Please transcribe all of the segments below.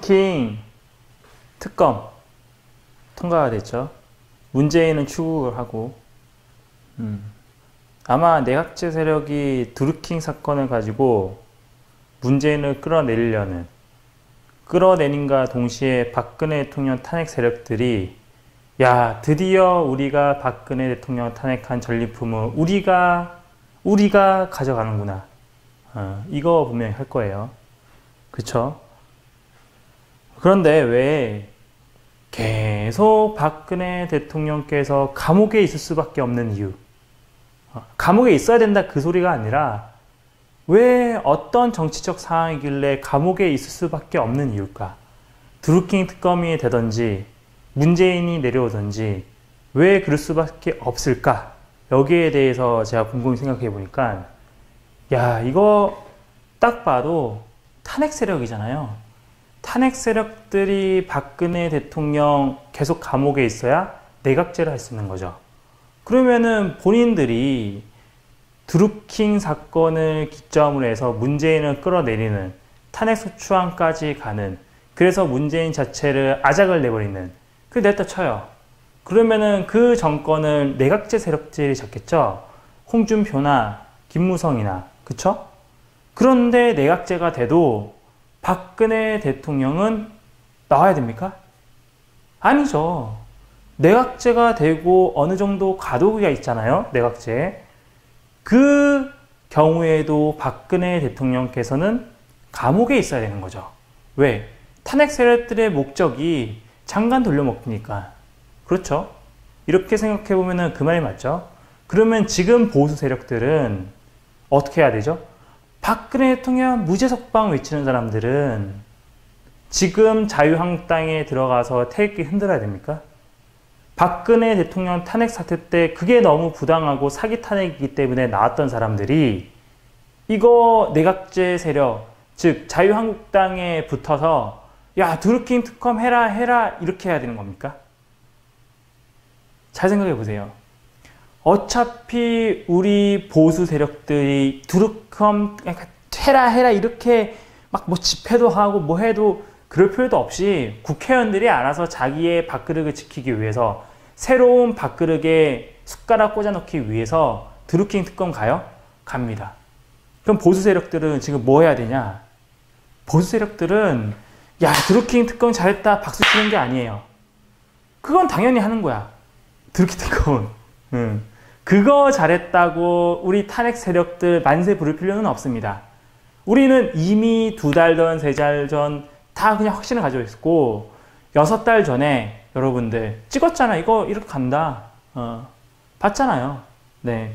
드루킹 특검 통과가 됐죠. 문재인은 출국을 하고 아마 내각제 세력이 드루킹 사건을 가지고 문재인을 끌어내는가 동시에 박근혜 대통령 탄핵 세력들이 야 드디어 우리가 박근혜 대통령 탄핵한 전리품을 우리가 가져가는구나. 이거 분명히 할 거예요. 그쵸? 그런데 왜 계속 박근혜 대통령께서 감옥에 있을 수밖에 없는 이유, 감옥에 있어야 된다 그 소리가 아니라 왜 어떤 정치적 상황이길래 감옥에 있을 수밖에 없는 이유일까? 드루킹 특검이 되든지 문재인이 내려오든지 왜 그럴 수밖에 없을까? 여기에 대해서 제가 곰곰이 생각해 보니까 야 이거 딱 봐도 탄핵 세력이잖아요. 탄핵 세력들이 박근혜 대통령 계속 감옥에 있어야 내각제를 할 수 있는 거죠. 그러면은 본인들이 드루킹 사건을 기점으로 해서 문재인을 끌어내리는 탄핵 소추안까지 가는, 그래서 문재인 자체를 아작을 내버리는, 그게 냈다 쳐요. 그러면은 그 정권을 내각제 세력들이 잡겠죠. 홍준표나 김무성이나, 그쵸? 그런데 내각제가 돼도 박근혜 대통령은 나와야 됩니까? 아니죠. 내각제가 되고 어느 정도 과도기가 있잖아요. 내각제. 그 경우에도 박근혜 대통령께서는 감옥에 있어야 되는 거죠. 왜? 탄핵 세력들의 목적이 장관 돌려먹기니까. 그렇죠? 이렇게 생각해보면 그 말이 맞죠? 그러면 지금 보수 세력들은 어떻게 해야 되죠? 박근혜 대통령 무죄 석방 외치는 사람들은 지금 자유한국당에 들어가서 태극기 흔들어야 됩니까? 박근혜 대통령 탄핵 사태 때 그게 너무 부당하고 사기 탄핵이기 때문에 나왔던 사람들이 이거 내각제 세력, 즉 자유한국당에 붙어서 야 드루킹 특검 해라 이렇게 해야 되는 겁니까? 잘 생각해 보세요. 어차피 우리 보수 세력들이 드루킹 해라 이렇게 막 뭐 집회도 하고 뭐 해도 그럴 필요도 없이 국회의원들이 알아서 자기의 밥그릇을 지키기 위해서 새로운 밥그릇에 숟가락 꽂아 넣기 위해서 드루킹 특검 가요? 갑니다. 그럼 보수 세력들은 지금 뭐 해야 되냐? 보수 세력들은 야 드루킹 특검 잘했다 박수 치는 게 아니에요. 그건 당연히 하는 거야. 드루킹 특검은. 그거 잘했다고 우리 탄핵 세력들 만세 부를 필요는 없습니다. 우리는 이미 2달 전, 3달 전 다 그냥 확신을 가지고 있었고 6달 전에 여러분들 찍었잖아. 이거 이렇게 간다. 봤잖아요. 네.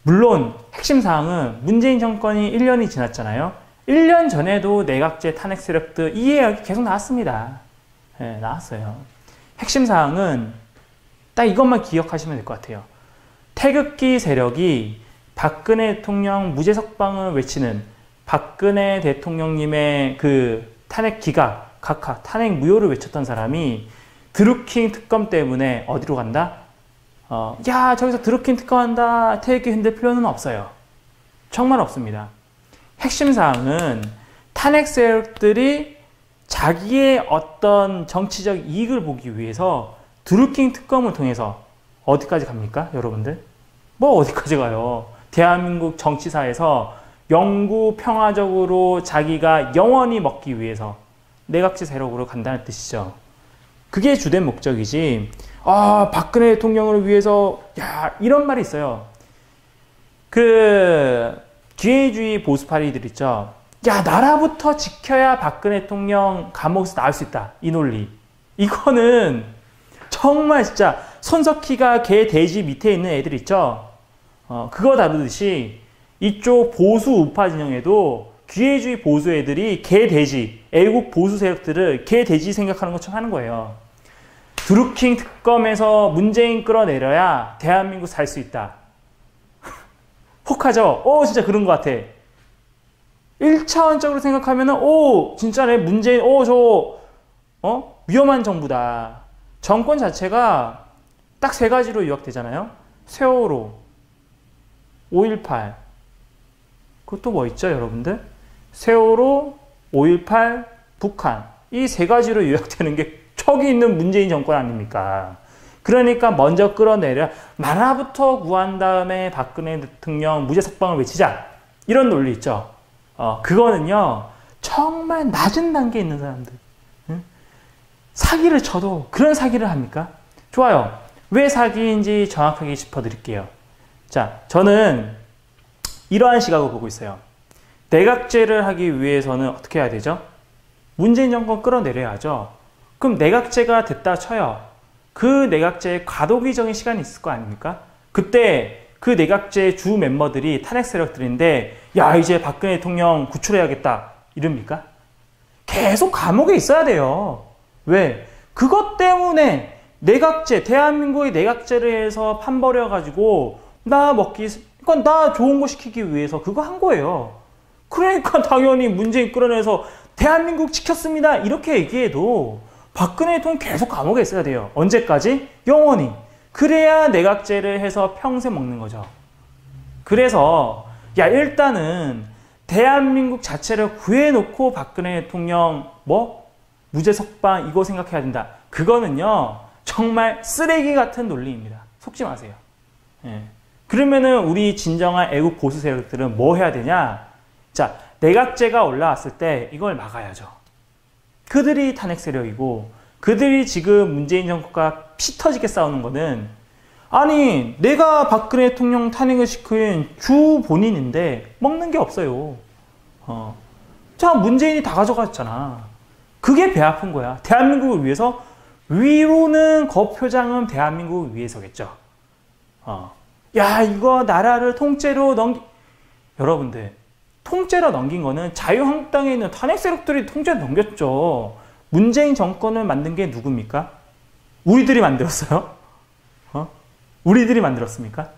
물론 핵심 사항은 문재인 정권이 1년이 지났잖아요. 1년 전에도 내각제 탄핵 세력들 이 이야기 계속 나왔습니다. 네, 나왔어요. 핵심 사항은 딱 이것만 기억하시면 될 것 같아요. 태극기 세력이 박근혜 대통령 무죄 석방을 외치는 박근혜 대통령님의 그 탄핵 기각, 각하, 탄핵 무효를 외쳤던 사람이 드루킹 특검 때문에 어디로 간다? 야 저기서 드루킹 특검한다 태극기 흔들 필요는 없어요. 정말 없습니다. 핵심 사항은 탄핵 세력들이 자기의 어떤 정치적 이익을 보기 위해서 드루킹 특검을 통해서 어디까지 갑니까? 여러분들? 뭐 어디까지 가요? 대한민국 정치사에서 영구 평화적으로 자기가 영원히 먹기 위해서 내각제 세력으로 간다는 뜻이죠. 그게 주된 목적이지 박근혜 대통령을 위해서 야 이런 말이 있어요. 그 기회주의 보수파리들 있죠. 야 나라부터 지켜야 박근혜 대통령 감옥에서 나올 수 있다. 이 논리. 이거는 정말 진짜 손석희가 개 돼지 밑에 있는 애들 있죠. 그거 다루듯이 이쪽 보수 우파 진영에도 기회주의 보수 애들이 개 돼지, 애국 보수 세력들을 개 돼지 생각하는 것처럼 하는 거예요. 드루킹 특검에서 문재인 끌어내려야 대한민국 살 수 있다. 혹하죠? 진짜 그런 것 같아. 1차원적으로 생각하면은 진짜네 문재인 위험한 정부다. 정권 자체가 딱 3가지로 요약되잖아요. 세월호, 5.18 그것도 뭐 있죠 여러분들? 세월호, 5.18, 북한 이 세 가지로 요약되는 게 척이 있는 문재인 정권 아닙니까? 그러니까 먼저 끌어내려 나라부터 구한 다음에 박근혜 대통령 무죄 석방을 외치자. 이런 논리 있죠. 그거는요. 정말 낮은 단계에 있는 사람들. 응? 사기를 쳐도 그런 사기를 합니까? 좋아요. 왜 사기인지 정확하게 짚어드릴게요. 자, 저는 이러한 시각을 보고 있어요. 내각제를 하기 위해서는 어떻게 해야 되죠? 문재인 정권 끌어내려야죠. 그럼 내각제가 됐다 쳐요. 그 내각제에 과도기적인 시간이 있을 거 아닙니까? 그때 그 내각제 주 멤버들이 탄핵 세력들인데 야 이제 박근혜 대통령 구출해야겠다 이럽니까? 계속 감옥에 있어야 돼요. 왜? 그것 때문에 내각제, 대한민국의 내각제를 해서 판버려가지고 나 먹기, 그러니까 나 좋은 거 시키기 위해서 그거 한 거예요. 그러니까 당연히 문재인 끌어내서 대한민국 지켰습니다. 이렇게 얘기해도 박근혜 대통령 계속 감옥에 있어야 돼요. 언제까지? 영원히. 그래야 내각제를 해서 평생 먹는 거죠. 그래서 야 일단은 대한민국 자체를 구해놓고 박근혜 대통령 무죄 석방 이거 생각해야 된다. 그거는요 정말 쓰레기 같은 논리입니다. 속지 마세요. 예. 그러면은 우리 진정한 애국 보수 세력들은 뭐 해야 되냐? 자, 내각제가 올라왔을 때 이걸 막아야죠. 그들이 탄핵 세력이고 그들이 지금 문재인 정권과 피 터지게 싸우는 거는 아니 내가 박근혜 대통령 탄핵을 시킨 주 본인인데 먹는 게 없어요. 자 문재인이 다 가져갔잖아. 그게 배 아픈 거야. 대한민국을 위해서 위로는 거표장은 대한민국을 위해서겠죠. 야 이거 나라를 통째로 여러분들 통째로 넘긴 거는 자유한국당에 있는 탄핵 세력들이 통째로 넘겼죠. 문재인 정권을 만든 게 누굽니까? 우리들이 만들었어요? 우리들이 만들었습니까?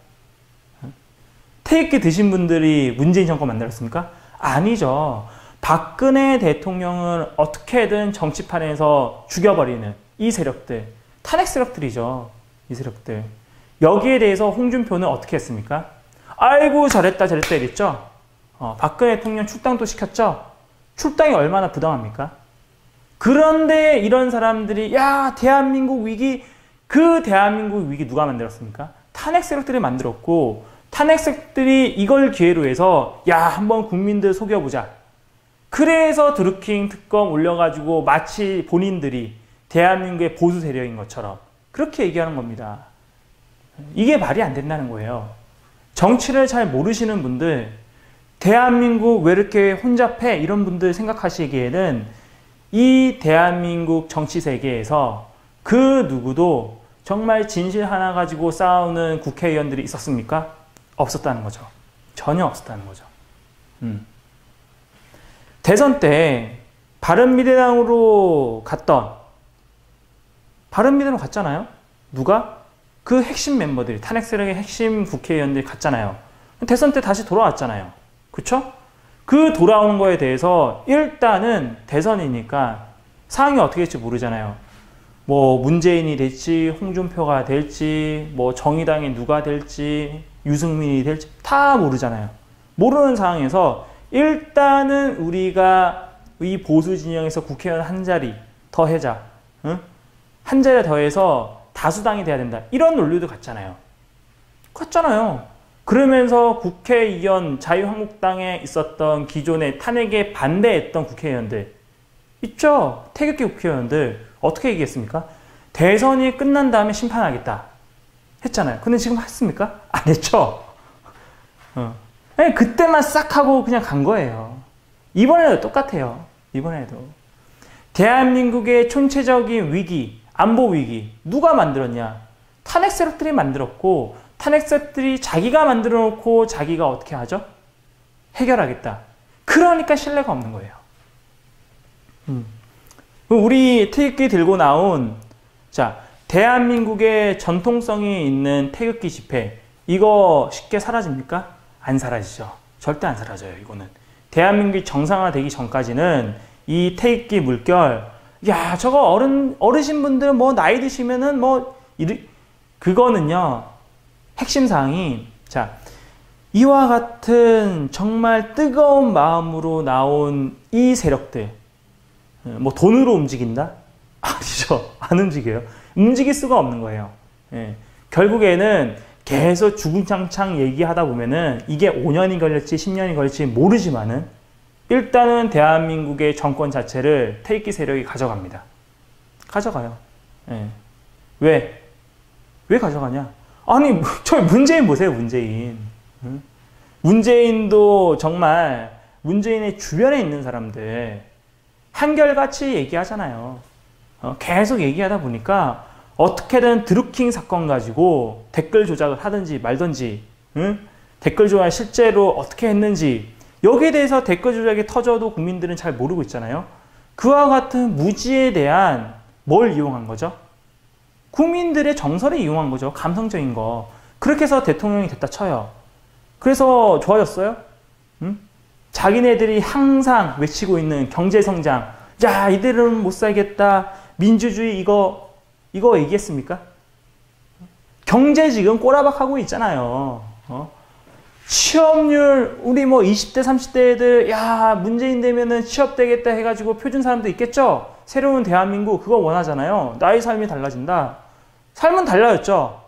태극기 드신 분들이 문재인 정권 만들었습니까? 아니죠. 박근혜 대통령을 어떻게든 정치판에서 죽여버리는 이 세력들, 탄핵 세력들이죠. 이 세력들. 여기에 대해서 홍준표는 어떻게 했습니까? 아이고 잘했다 이랬죠. 박근혜 대통령 출당도 시켰죠. 출당이 얼마나 부당합니까? 그런데 이런 사람들이 야 대한민국 위기, 그 대한민국 위기 누가 만들었습니까? 탄핵 세력들이 만들었고 탄핵 세력들이 이걸 기회로 해서 야 한번 국민들 속여보자. 그래서 드루킹 특검 올려가지고 마치 본인들이 대한민국의 보수 세력인 것처럼 그렇게 얘기하는 겁니다. 이게 말이 안 된다는 거예요. 정치를 잘 모르시는 분들, 대한민국 왜 이렇게 혼잡해? 이런 분들 생각하시기에는 이 대한민국 정치 세계에서 그 누구도 정말 진실 하나 가지고 싸우는 국회의원들이 있었습니까? 없었다는 거죠. 전혀 없었다는 거죠. 대선 때 바른미래당으로 갔잖아요. 누가? 그 핵심 멤버들이, 탄핵 세력의 핵심 국회의원들이 갔잖아요. 대선 때 다시 돌아왔잖아요. 그쵸? 그 돌아오는 거에 대해서 일단은 대선이니까 상황이 어떻게 될지 모르잖아요. 뭐 문재인이 될지 홍준표가 될지 뭐 정의당이 누가 될지 유승민이 될지 다 모르잖아요. 모르는 상황에서 일단은 우리가 이 보수 진영에서 국회의원 한 자리 더 해자. 응? 한 자리 더해서 다수당이 돼야 된다. 이런 논리도 갔잖아요. 그러면서 국회의원 자유한국당에 있었던 기존의 탄핵에 반대했던 국회의원들 있죠? 태극기 국회의원들 어떻게 얘기했습니까? 대선이 끝난 다음에 심판하겠다 했잖아요. 근데 지금 했습니까? 안 했죠? 그때만 싹 하고 그냥 간 거예요. 이번에도 똑같아요. 이번에도. 대한민국의 총체적인 위기, 안보 위기 누가 만들었냐? 탄핵 세력들이 만들었고 탄핵 세력들이 자기가 만들어 놓고 자기가 어떻게 하죠? 해결하겠다. 그러니까 신뢰가 없는 거예요. 우리 태극기 들고 나온 대한민국의 전통성이 있는 태극기 집회 이거 쉽게 사라집니까? 안 사라지죠. 절대 안 사라져요. 이거는 대한민국이 정상화되기 전까지는 이 태극기 물결 야 저거 어르신분들 뭐 나이 드시면은 그거는요 핵심 사항이 이와 같은 정말 뜨거운 마음으로 나온 이 세력들 뭐 돈으로 움직인다? 아니죠. 안 움직여요. 움직일 수가 없는 거예요. 예. 결국에는 계속 주구장창 얘기하다 보면은 이게 5년이 걸릴지 10년이 걸릴지 모르지만은 일단은 대한민국의 정권 자체를 태극기 세력이 가져갑니다. 가져가요. 예. 왜? 왜 가져가냐? 아니, 저 문재인 보세요, 문재인. 응? 문재인도 정말 문재인의 주변에 있는 사람들 한결같이 얘기하잖아요. 계속 얘기하다 보니까 어떻게든 드루킹 사건 가지고 댓글 조작을 하든지 말든지, 응? 댓글 조작 실제로 어떻게 했는지 여기에 대해서 댓글 조작이 터져도 국민들은 잘 모르고 있잖아요. 그와 같은 무지에 대한 뭘 이용한 거죠? 국민들의 정서를 이용한 거죠. 감성적인 거. 그렇게 해서 대통령이 됐다 쳐요. 그래서 좋아졌어요? 응? 자기네들이 항상 외치고 있는 경제성장. 야, 이들은 못 살겠다. 민주주의 이거 얘기했습니까? 경제 지금 꼬라박하고 있잖아요. 취업률 우리 뭐 20대 30대 애들 야 문재인 되면은 취업되겠다 해가지고 표준 사람도 있겠죠. 새로운 대한민국 그거 원하잖아요. 나의 삶이 달라진다. 삶은 달라졌죠.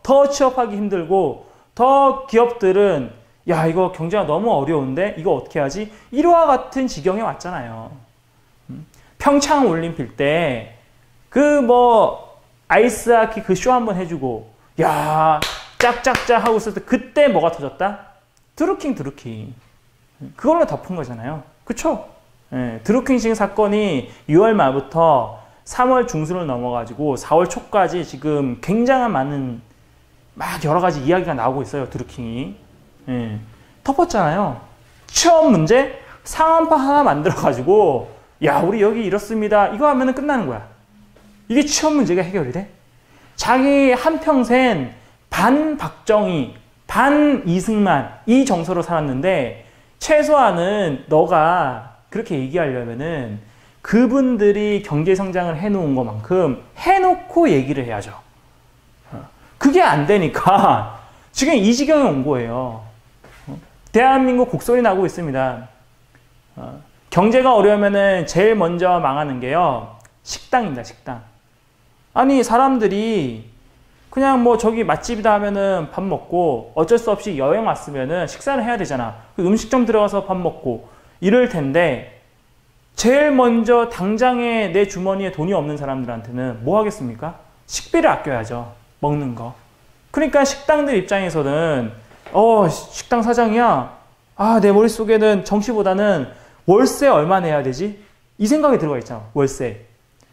더 취업하기 힘들고 더 기업들은 야 이거 경제가 너무 어려운데 이거 어떻게 하지? 이와 같은 지경에 왔잖아요. 평창 올림픽 때 그 뭐 아이스하키 그 쇼 한번 해주고 야 짝짝짝 하고 있을 때 그때 뭐가 터졌다? 드루킹. 그걸로 덮은 거잖아요. 그쵸? 예, 드루킹 사건이 6월 말부터 3월 중순을 넘어가지고 4월 초까지 지금 굉장한 많은 막 여러 가지 이야기가 나오고 있어요. 드루킹이. 예, 덮었잖아요. 취업 문제 상한파 하나 만들어가지고 야 우리 여기 이렇습니다. 이거 하면은 끝나는 거야. 이게 취업 문제가 해결이 돼? 자기 한평생 반 박정희, 반 이승만 이 정서로 살았는데 최소한은 너가 그렇게 얘기하려면은 그분들이 경제성장을 해놓은 것만큼 해놓고 얘기를 해야죠. 그게 안 되니까 지금 이 지경에 온 거예요. 대한민국 곡소리 나고 있습니다. 경제가 어려우면은 제일 먼저 망하는 게요. 식당입니다. 식당. 아니 사람들이 그냥 뭐 저기 맛집이다 하면은 밥 먹고 어쩔 수 없이 여행 왔으면은 식사를 해야 되잖아. 음식점 들어가서 밥 먹고 이럴 텐데 제일 먼저 당장에 내 주머니에 돈이 없는 사람들한테는 뭐 하겠습니까? 식비를 아껴야죠. 먹는 거. 그러니까 식당들 입장에서는 식당 사장이야. 아, 내 머릿속에는 정시보다는 월세 얼마 내야 되지? 이 생각이 들어가 있잖아. 월세.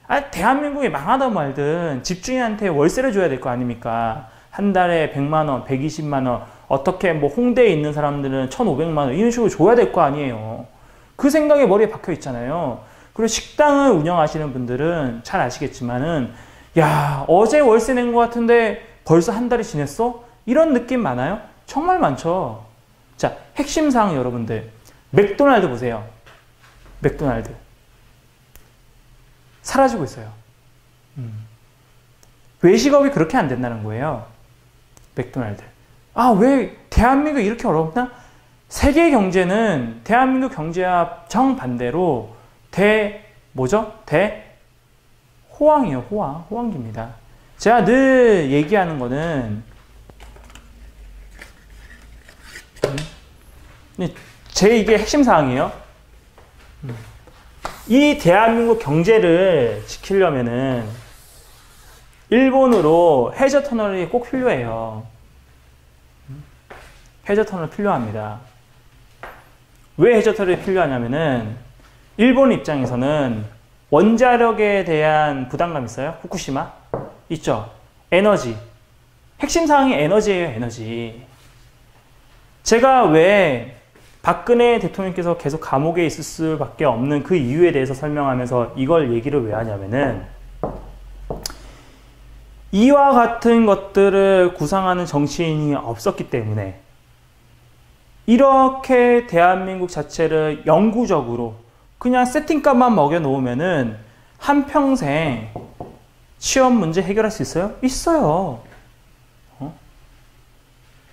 아, 대한민국이 망하든 말든 집주인한테 월세를 줘야 될 거 아닙니까? 한 달에 100만 원, 120만 원, 어떻게 뭐 홍대에 있는 사람들은 1,500만 원 이런 식으로 줘야 될 거 아니에요. 그 생각이 머리에 박혀 있잖아요. 그리고 식당을 운영하시는 분들은 잘 아시겠지만은 야, 어제 월세 낸 것 같은데 벌써 한 달이 지났어? 이런 느낌 많아요? 정말 많죠. 자, 핵심 사항 여러분들. 맥도날드 보세요. 맥도날드. 사라지고 있어요. 외식업이 그렇게 안 된다는 거예요. 맥도날드. 아, 왜 대한민국 이렇게 어렵나? 세계 경제는 대한민국 경제와 정반대로 호황이에요. 호황기입니다. 제가 늘 얘기하는 거는 이게 핵심 사항이에요. 이 대한민국 경제를 지키려면은 일본으로 해저 터널이 꼭 필요해요. 해저 터널 필요합니다. 왜 해저 터널이 필요하냐면은 일본 입장에서는 원자력에 대한 부담감 있어요? 후쿠시마? 있죠. 에너지. 핵심 사항이 에너지예요, 에너지. 제가 왜 박근혜 대통령께서 계속 감옥에 있을 수밖에 없는 그 이유에 대해서 설명하면서 이걸 얘기를 왜 하냐면은 이와 같은 것들을 구상하는 정치인이 없었기 때문에 이렇게 대한민국 자체를 영구적으로 그냥 세팅값만 먹여 놓으면은 한평생 취업 문제 해결할 수 있어요? 있어요.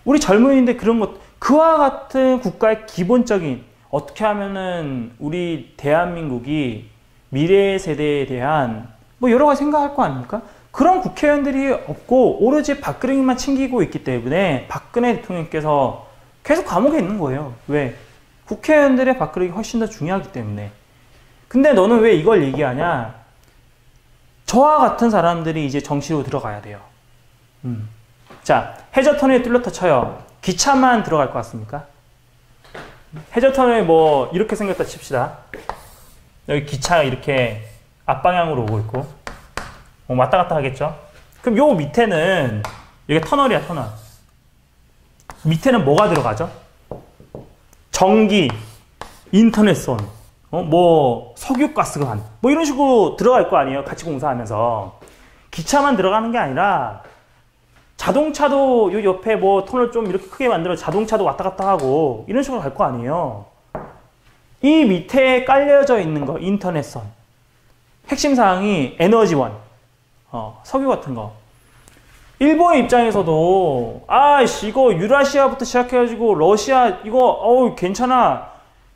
우리 젊은이인데 그런 것, 그와 같은 국가의 기본적인 어떻게 하면은 우리 대한민국이 미래 세대에 대한 뭐 여러 가지 생각할 거 아닙니까? 그런 국회의원들이 없고 오로지 박근혜만 챙기고 있기 때문에 박근혜 대통령께서 계속 감옥에 있는 거예요. 왜? 국회의원들의 밥그릇이 훨씬 더 중요하기 때문에. 근데 너는 왜 이걸 얘기하냐? 저와 같은 사람들이 이제 정치로 들어가야 돼요. 자, 해저터널에 뚫렸다 쳐요. 기차만 들어갈 것 같습니까? 해저터널에 뭐 이렇게 생겼다 칩시다. 여기 기차가 이렇게 앞방향으로 오고 있고 왔다 갔다 하겠죠? 그럼 요 밑에는 이게 터널이야, 터널. 밑에는 뭐가 들어가죠? 전기, 인터넷선, 뭐 석유가스관, 뭐 이런 식으로 들어갈 거 아니에요? 같이 공사하면서. 기차만 들어가는 게 아니라 자동차도 요 옆에 뭐 터널 좀 이렇게 크게 만들어 자동차도 왔다 갔다 하고 이런 식으로 갈 거 아니에요? 이 밑에 깔려져 있는 거, 인터넷선. 핵심 사항이 에너지원, 석유 같은 거. 일본 입장에서도 아이씨 이거 유라시아부터 시작해가지고 러시아 이거 괜찮아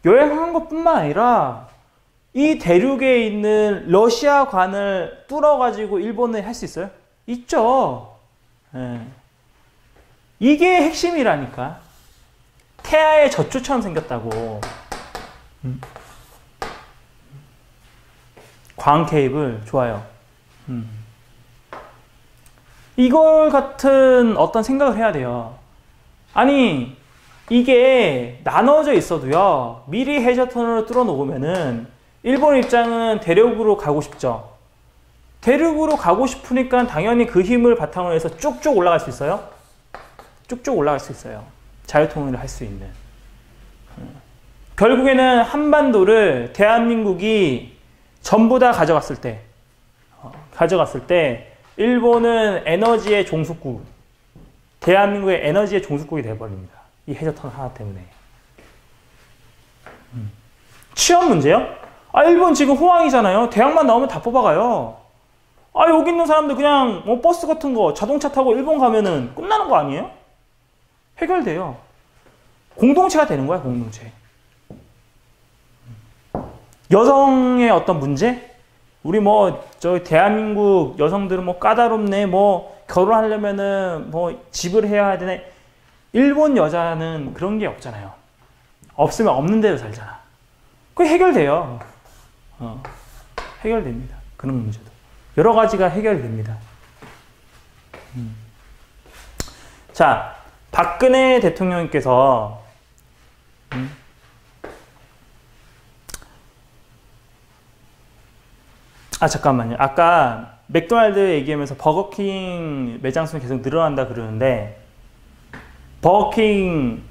여행한 것뿐만 아니라 이 대륙에 있는 러시아관을 뚫어가지고 일본에 할 수 있어요? 있죠. 예. 이게 핵심이라니까. 태아의 젖줄처럼 생겼다고. 광 케이블 좋아요. 이걸 같은 어떤 생각을 해야 돼요. 아니 이게 나눠져 있어도요. 미리 해저터널을 뚫어 놓으면은 일본 입장은 대륙으로 가고 싶죠. 대륙으로 가고 싶으니까 당연히 그 힘을 바탕으로 해서 쭉쭉 올라갈 수 있어요. 쭉쭉 올라갈 수 있어요. 자유통일을 할 수 있는. 결국에는 한반도를 대한민국이 전부 다 가져갔을 때 일본은 에너지의 종속국, 대한민국의 에너지의 종속국이 되어버립니다. 이 해저터널 하나 때문에. 취업 문제요? 일본 지금 호황이잖아요. 대학만 나오면 다 뽑아가요. 여기 있는 사람들 그냥 버스 같은 거 자동차 타고 일본 가면은 끝나는 거 아니에요? 해결돼요. 공동체가 되는 거야, 공동체. 여성의 어떤 문제? 우리 대한민국 여성들은 까다롭네, 결혼하려면은 집을 해야 되네. 일본 여자는 그런 게 없잖아요. 없으면 없는 대로 살잖아. 그게 해결돼요. 해결됩니다. 그런 문제도. 여러 가지가 해결됩니다. 자, 박근혜 대통령께서 잠깐만요. 아까 맥도날드 얘기하면서 버거킹 매장 수는 계속 늘어난다 그러는데 버거킹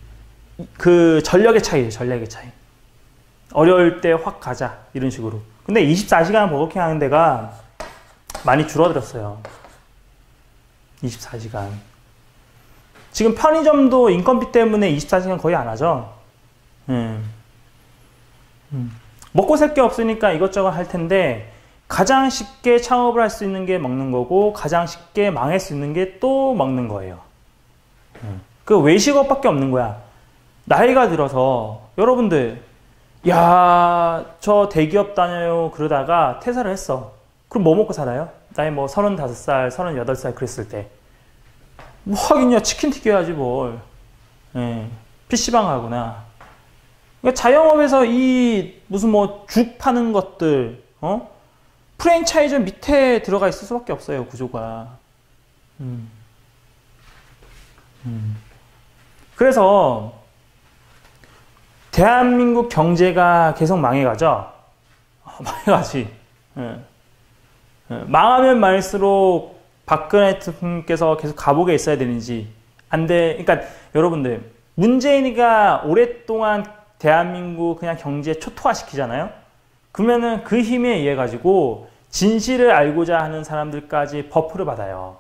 그 전력의 차이예요. 전력의 차이. 어려울 때 확 가자 이런 식으로. 근데 24시간 버거킹 하는 데가 많이 줄어들었어요. 24시간. 지금 편의점도 인건비 때문에 24시간 거의 안 하죠. 먹고 살 게 없으니까 이것저것 할 텐데 가장 쉽게 창업을 할 수 있는 게 먹는 거고 가장 쉽게 망할 수 있는 게 또 먹는 거예요. 그 외식업밖에 없는 거야. 나이가 들어서 여러분들 저 대기업 다녀요 그러다가 퇴사를 했어. 그럼 뭐 먹고 살아요? 나이 35살, 38살 그랬을 때 뭐 하긴요. 치킨 튀겨야지 뭘. PC방 하구나. 그러니까 자영업에서 이 무슨 죽 파는 것들 프랜차이즈 밑에 들어가 있을 수밖에 없어요. 구조가. 그래서 대한민국 경제가 계속 망해가죠. 망해가지. 망하면 말수록 박근혜 대통령께서 계속 감옥에 있어야 되는지 안 돼. 그러니까 여러분들 문재인이가 오랫동안 대한민국 그냥 경제 초토화시키잖아요. 그러면은 그 힘에 의해 가지고 진실을 알고자 하는 사람들까지 버프를 받아요.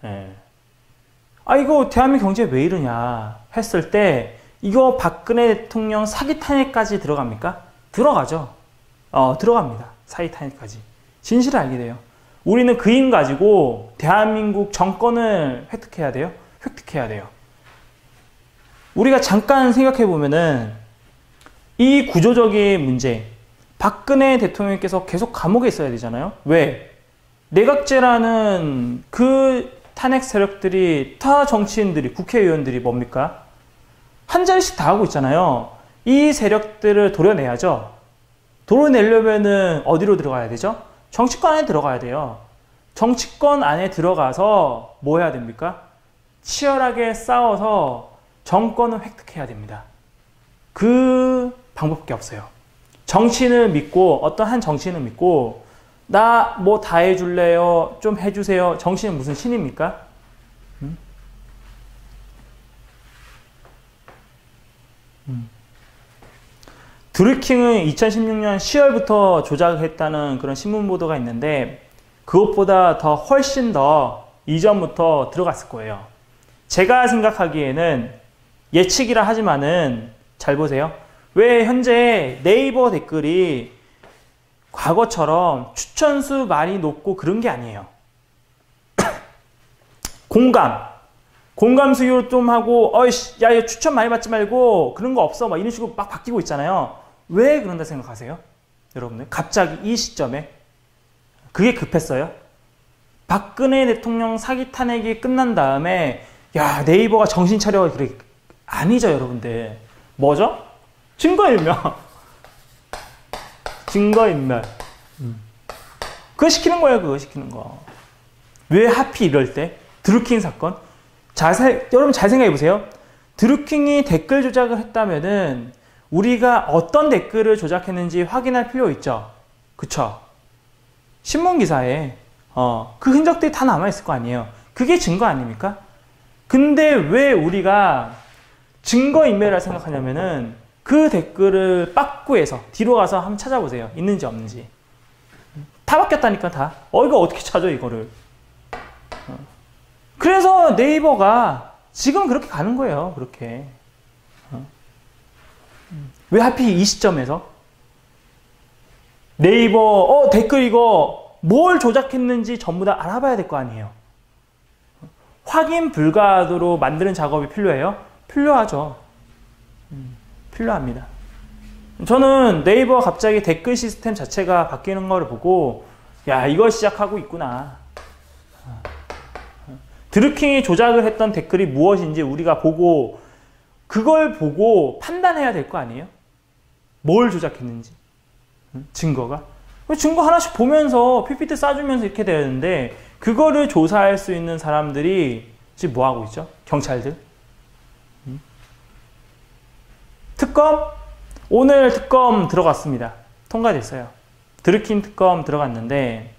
이거 대한민국 경제 왜 이러냐 했을 때 이거 박근혜 대통령 사기 탄핵까지 들어갑니까? 들어가죠. 들어갑니다. 사기 탄핵까지. 진실을 알게 돼요. 우리는 그 힘 가지고 대한민국 정권을 획득해야 돼요. 획득해야 돼요. 우리가 잠깐 생각해 보면은 이 구조적인 문제, 박근혜 대통령께서 계속 감옥에 있어야 되잖아요. 왜? 내각제라는 그 탄핵 세력들이, 타 정치인들이, 국회의원들이 뭡니까? 한 자리씩 다 하고 있잖아요. 이 세력들을 도려내야죠. 도려내려면은 어디로 들어가야 되죠? 정치권 안에 들어가야 돼요. 정치권 안에 들어가서 뭐 해야 됩니까? 치열하게 싸워서 정권을 획득해야 됩니다. 그 방법밖에 없어요. 정치인을 믿고, 어떤 한 정치인을 믿고 나 뭐 다 해줄래요? 좀 해주세요. 정치인은 무슨 신입니까? 드루킹은 2016년 10월부터 조작했다는 그런 신문 보도가 있는데 그것보다 더 훨씬 더 이전부터 들어갔을 거예요. 제가 생각하기에는 예측이라 하지만은 잘 보세요. 왜 현재 네이버 댓글이 과거처럼 추천수 많이 높고 그런 게 아니에요. 공감 수요 좀 하고 어이씨 야 추천 많이 받지 말고 그런 거 없어 막 이런 식으로 막 바뀌고 있잖아요. 왜 그런다 생각하세요? 여러분들 갑자기 이 시점에 그게 급했어요? 박근혜 대통령 사기 탄핵이 끝난 다음에 야 네이버가 정신 차려 그래. 아니죠 여러분들. 뭐죠? 증거인멸. 증거인멸. 그거 시키는 거예요. 그거 시키는 거. 왜 하필 이럴 때? 드루킹 사건? 여러분 잘 생각해 보세요. 드루킹이 댓글 조작을 했다면은 우리가 어떤 댓글을 조작했는지 확인할 필요 있죠. 그쵸? 신문기사에 그 흔적들이 다 남아있을 거 아니에요. 그게 증거 아닙니까? 근데 왜 우리가 증거인멸이라 생각하냐면은 그 댓글을 빠꾸해서 뒤로 가서 한번 찾아보세요. 있는지 없는지. 다 바뀌었다니까 다. 이거 어떻게 찾아 이거를. 그래서 네이버가 지금 그렇게 가는 거예요. 그렇게. 왜 하필 이 시점에서? 네이버 댓글 이거 뭘 조작했는지 전부 다 알아봐야 될 거 아니에요. 확인 불가하도록 만드는 작업이 필요해요? 필요하죠. 필요합니다. 저는 네이버 갑자기 댓글 시스템 자체가 바뀌는 거를 보고 야 이걸 시작하고 있구나. 드루킹이 조작을 했던 댓글이 무엇인지 우리가 보고 그걸 보고 판단해야 될 거 아니에요? 뭘 조작했는지. 증거가. 증거 하나씩 보면서 PPT 싸주면서 이렇게 되는데 그거를 조사할 수 있는 사람들이 지금 뭐 하고 있죠? 경찰들. 특검? 오늘 특검 들어갔습니다. 통과됐어요. 드루킹 특검 들어갔는데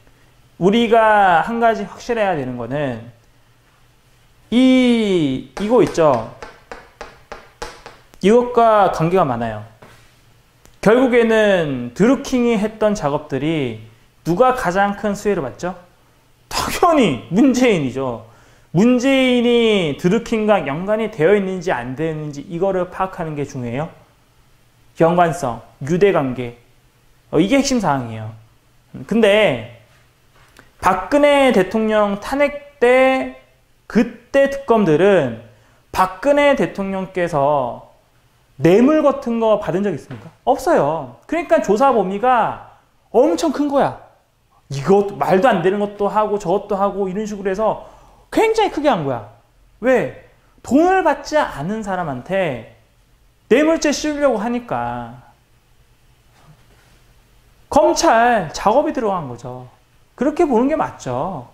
우리가 한 가지 확실해야 되는 거는 이거 있죠. 이것과 관계가 많아요. 결국에는 드루킹이 했던 작업들이 누가 가장 큰 수혜를 받죠? 당연히 문재인이죠. 문재인이 드루킹과 연관이 되어 있는지 안 되어 있는지 이거를 파악하는 게 중요해요. 연관성, 유대관계. 이게 핵심 사항이에요. 근데 박근혜 대통령 탄핵 때 그때 특검들은 박근혜 대통령께서 뇌물 같은 거 받은 적 있습니까? 없어요. 그러니까 조사 범위가 엄청 큰 거야. 이것 말도 안 되는 것도 하고 저것도 하고 이런 식으로 해서 굉장히 크게 한 거야. 왜? 돈을 받지 않은 사람한테 뇌물죄 씌우려고 하니까 검찰 작업이 들어간 거죠. 그렇게 보는 게 맞죠.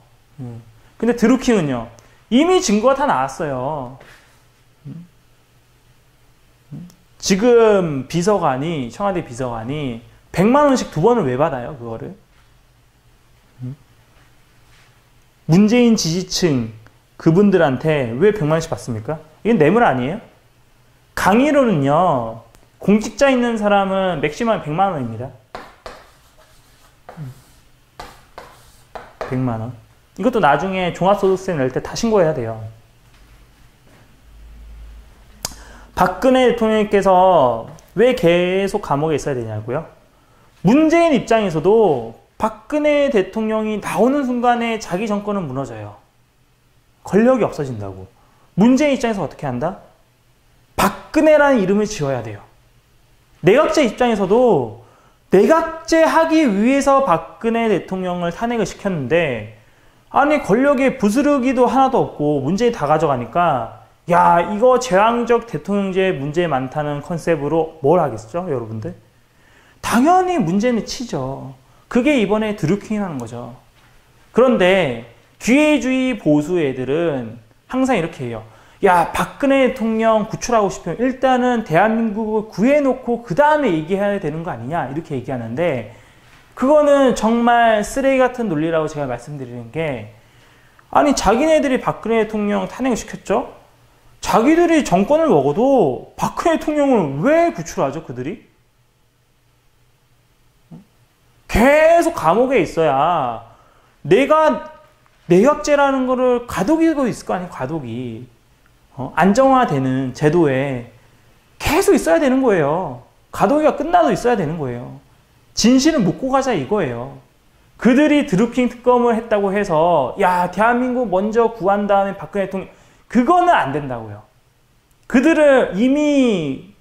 근데 드루킹은요. 이미 증거가 다 나왔어요. 지금 비서관이 청와대 비서관이 100만 원씩 2번을 왜 받아요? 그거를. 문재인 지지층 그분들한테 왜 100만 원씩 받습니까? 이건 뇌물 아니에요? 강의로는요. 공직자 있는 사람은 맥시멈 100만 원입니다. 100만 원. 이것도 나중에 종합소득세 낼 때 다 신고해야 돼요. 박근혜 대통령께서 왜 계속 감옥에 있어야 되냐고요? 문재인 입장에서도 박근혜 대통령이 나오는 순간에 자기 정권은 무너져요. 권력이 없어진다고. 문재인 입장에서 어떻게 한다? 박근혜라는 이름을 지어야 돼요. 내각제 입장에서도 내각제하기 위해서 박근혜 대통령을 탄핵을 시켰는데, 아니 권력의 부스러기도 하나도 없고 문재인이 다 가져가니까, 야 이거 제왕적 대통령제 문제 많다는 컨셉으로 뭘 하겠죠 여러분들? 당연히 문재인을 치죠. 그게 이번에 드루킹이라는 거죠. 그런데 기회주의 보수 애들은 항상 이렇게 해요. 야 박근혜 대통령 구출하고 싶으면 일단은 대한민국을 구해놓고 그 다음에 얘기해야 되는 거 아니냐 이렇게 얘기하는데, 그거는 정말 쓰레기 같은 논리라고 제가 말씀드리는 게, 아니 자기네들이 박근혜 대통령 탄핵을 시켰죠? 자기들이 정권을 먹어도 박근혜 대통령을 왜 구출하죠 그들이? 계속 감옥에 있어야 내가 내각제라는 거를 가독이고 있을 거 아니에요. 가독이 안정화되는 제도에 계속 있어야 되는 거예요. 가독이가 끝나도 있어야 되는 거예요. 진실은 묻고 가자 이거예요. 그들이 드루킹 특검을 했다고 해서 야 대한민국 먼저 구한 다음에 박근혜 대통령, 그거는 안 된다고요. 그들은 이미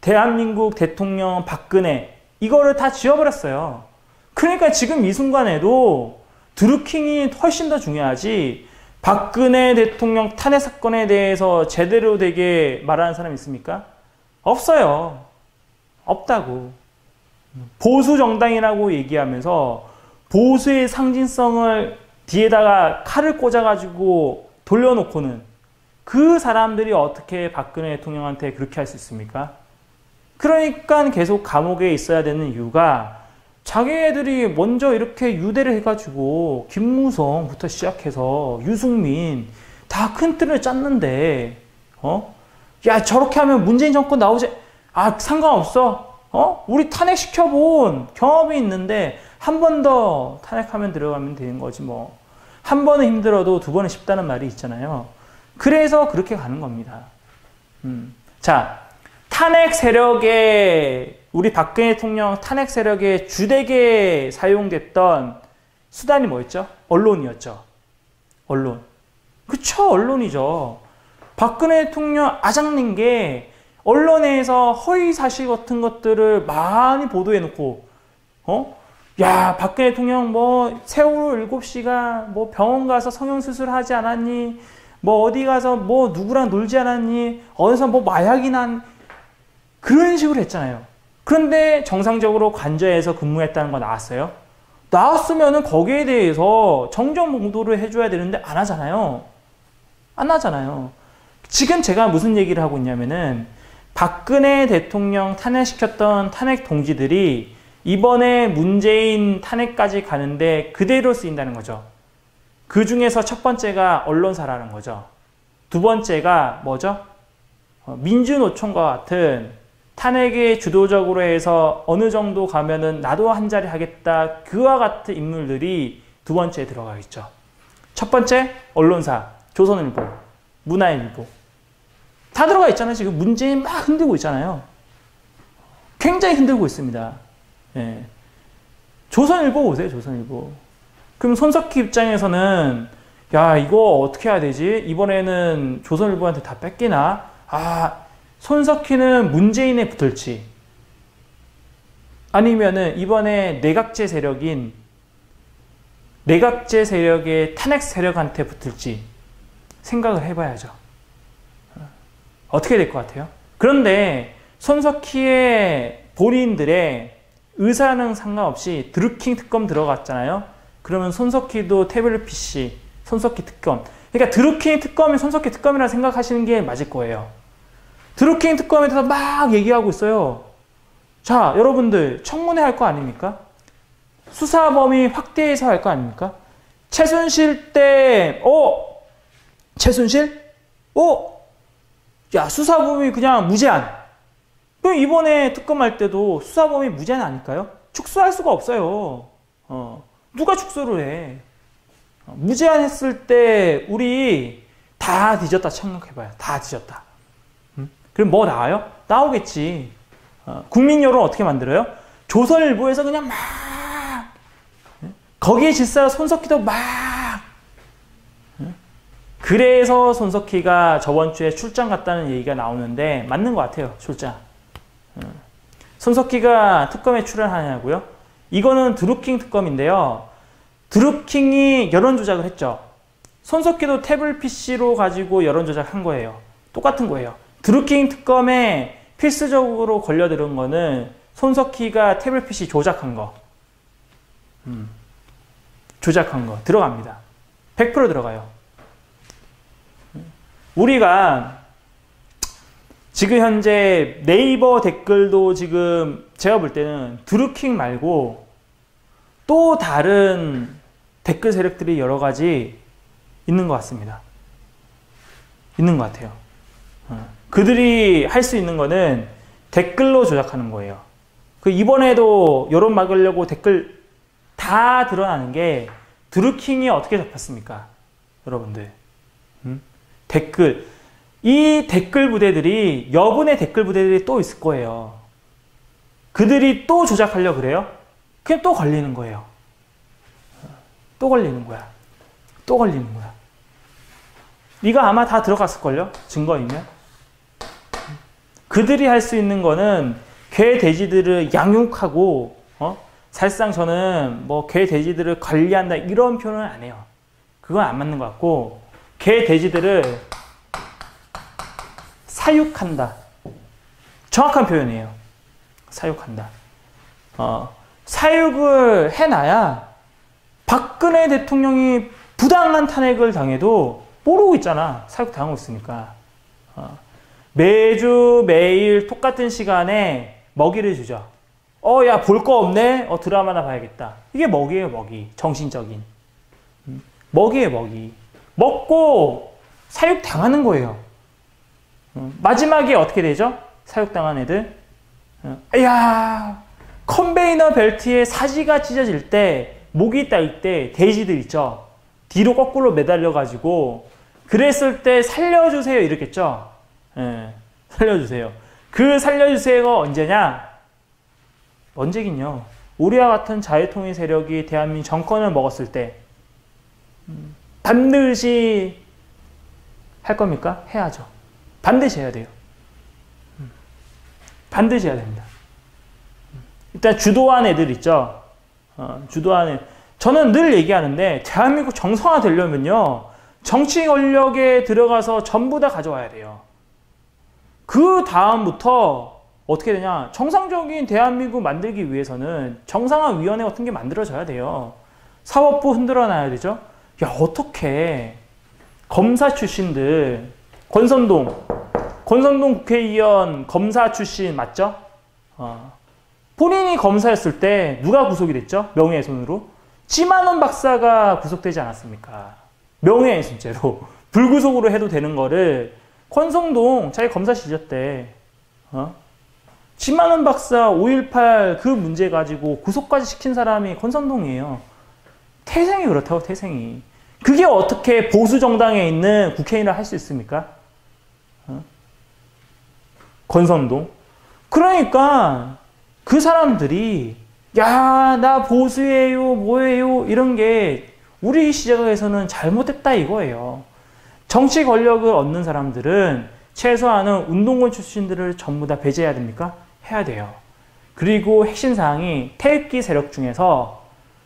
대한민국 대통령 박근혜 이거를 다 지워버렸어요. 그러니까 지금 이 순간에도 드루킹이 훨씬 더 중요하지, 박근혜 대통령 탄핵 사건에 대해서 제대로 되게 말하는 사람이 있습니까? 없어요. 없다고. 보수 정당이라고 얘기하면서 보수의 상징성을 뒤에다가 칼을 꽂아가지고 돌려놓고는 그 사람들이 어떻게 박근혜 대통령한테 그렇게 할 수 있습니까? 그러니까 계속 감옥에 있어야 되는 이유가, 자기애들이 먼저 이렇게 유대를 해가지고 김무성부터 시작해서 유승민 다 큰 틀을 짰는데, 야 저렇게 하면 문재인 정권 나오지, 아 상관없어, 우리 탄핵시켜본 경험이 있는데 한 번 더 탄핵하면 들어가면 되는 거지 뭐. 한 번은 힘들어도 두 번은 쉽다는 말이 있잖아요. 그래서 그렇게 가는 겁니다. 자, 탄핵 세력의, 우리 박근혜 대통령 탄핵 세력의 주되게 사용됐던 수단이 뭐였죠? 언론이었죠. 언론. 그쵸, 언론이죠. 박근혜 대통령 아작낸 게 언론에서 허위사실 같은 것들을 많이 보도해놓고, 야, 박근혜 대통령 뭐 세월호 7시간 뭐 병원 가서 성형수술 하지 않았니? 뭐 어디 가서 뭐 누구랑 놀지 않았니? 어디서 뭐 마약이 난, 그런 식으로 했잖아요. 그런데 정상적으로 관저에서 근무했다는 거 나왔어요? 나왔으면은 거기에 대해서 정정 보도를 해줘야 되는데 안 하잖아요. 안 하잖아요. 지금 제가 무슨 얘기를 하고 있냐면은, 박근혜 대통령 탄핵시켰던 탄핵 동지들이 이번에 문재인 탄핵까지 가는데 그대로 쓰인다는 거죠. 그 중에서 첫 번째가 언론사라는 거죠. 두 번째가 뭐죠? 민주노총과 같은 탄핵에 주도적으로 해서 어느 정도 가면은 나도 한 자리 하겠다, 그와 같은 인물들이 두 번째에 들어가 있죠. 첫 번째 언론사, 조선일보, 문화일보 다 들어가 있잖아요. 지금 문재인 막 흔들고 있잖아요. 굉장히 흔들고 있습니다. 예. 조선일보 보세요. 조선일보. 그럼 손석희 입장에서는 야 이거 어떻게 해야 되지? 이번에는 조선일보한테 다 뺏기나? 아, 손석희는 문재인에 붙을지, 아니면은 이번에 내각제 세력인 내각제 세력의 탄핵 세력한테 붙을지 생각을 해봐야죠. 어떻게 될 것 같아요? 그런데 손석희의 본인들의 의사는 상관없이 드루킹 특검 들어갔잖아요. 그러면 손석희도 태블릿 PC, 손석희 특검. 그러니까 드루킹 특검이 손석희 특검이라 생각하시는 게 맞을 거예요. 드루킹 특검에 대해서 막 얘기하고 있어요. 자, 여러분들 청문회 할 거 아닙니까? 수사 범위 확대해서 할 거 아닙니까? 최순실 때, 최순실? 야, 수사 범위 그냥 무제한. 그럼 이번에 특검할 때도 수사 범위 무제한 아닐까요? 축소할 수가 없어요. 누가 축소를 해? 무제한 했을 때 우리 다 뒤졌다 생각해봐요. 다 뒤졌다. 그럼 뭐 나와요? 나오겠지. 국민 여론 어떻게 만들어요? 조선일보에서 그냥 막, 거기에 질서 손석희도 막. 그래서 손석희가 저번 주에 출장 갔다는 얘기가 나오는데 맞는 것 같아요. 출장. 손석희가 특검에 출연하냐고요? 이거는 드루킹 특검인데요. 드루킹이 여론 조작을 했죠. 손석희도 태블 PC로 가지고 여론 조작한 거예요. 똑같은 거예요. 드루킹 특검에 필수적으로 걸려들은 거는 손석희가 태블 PC 조작한 거. 조작한 거 들어갑니다. 100% 들어가요. 우리가 지금 현재 네이버 댓글도 지금 제가 볼 때는 드루킹 말고 또 다른 댓글 세력들이 여러 가지 있는 것 같습니다. 있는 것 같아요. 그들이 할 수 있는 거는 댓글로 조작하는 거예요. 그 이번에도 여론 막으려고 댓글 다 드러나는 게 드루킹이 어떻게 잡혔습니까? 여러분들. 댓글. 이 댓글 부대들이, 여분의 댓글 부대들이 또 있을 거예요. 그들이 또 조작하려고 그래요? 그냥 또 걸리는 거예요. 또 걸리는 거야. 또 걸리는 거야. 이거 아마 다 들어갔을걸요? 증거이면. 그들이 할 수 있는 거는 개, 돼지들을 양육하고, 사실상 저는 뭐 개, 돼지들을 관리한다 이런 표현은 안 해요. 그건 안 맞는 것 같고, 개, 돼지들을 사육한다. 정확한 표현이에요. 사육한다. 사육을 해놔야 박근혜 대통령이 부당한 탄핵을 당해도 모르고 있잖아. 사육 당하고 있으니까. 매주 매일 똑같은 시간에 먹이를 주죠. 야, 볼 거 없네? 드라마나 봐야겠다. 이게 먹이에요, 먹이. 정신적인. 먹이에요, 먹이. 먹고 사육 당하는 거예요. 마지막에 어떻게 되죠? 사육당한 애들. 야, 컨베이너 벨트에 사지가 찢어질 때, 목이 딸 때, 돼지들 있죠? 뒤로 거꾸로 매달려가지고, 그랬을 때 살려주세요, 이랬겠죠? 살려주세요. 그 살려주세요가 언제냐? 언제긴요. 우리와 같은 자유통일 세력이 대한민국 정권을 먹었을 때, 반드시 할 겁니까? 해야죠. 반드시 해야 돼요. 반드시 해야 됩니다. 일단 주도한 애들 있죠. 주도한 애. 저는 늘 얘기하는데 대한민국 정상화 되려면요. 정치 권력에 들어가서 전부 다 가져와야 돼요. 그 다음부터 어떻게 되냐. 정상적인 대한민국 만들기 위해서는 정상화위원회 같은 게 만들어져야 돼요. 사법부 흔들어 놔야 되죠. 야, 어떻게 검사 출신들 권선동 국회의원 검사 출신 맞죠? 본인이 검사였을 때 누가 구속이 됐죠? 명예훼손으로. 찌만원 박사가 구속되지 않았습니까? 명예훼손죄로. 불구속으로 해도 되는 거를 권성동 자기 검사 시절 때 찌만원 박사 5.18 그 문제 가지고 구속까지 시킨 사람이 권성동이에요. 태생이 그렇다고, 태생이. 그게 어떻게 보수 정당에 있는 국회의원을 할 수 있습니까? 권선동. 그러니까 그 사람들이 야, 나 보수예요, 뭐예요, 이런 게 우리 시각에서는 잘못됐다 이거예요. 정치 권력을 얻는 사람들은 최소한은 운동권 출신들을 전부 다 배제해야 됩니까? 해야 돼요. 그리고 핵심 사항이 태극기 세력 중에서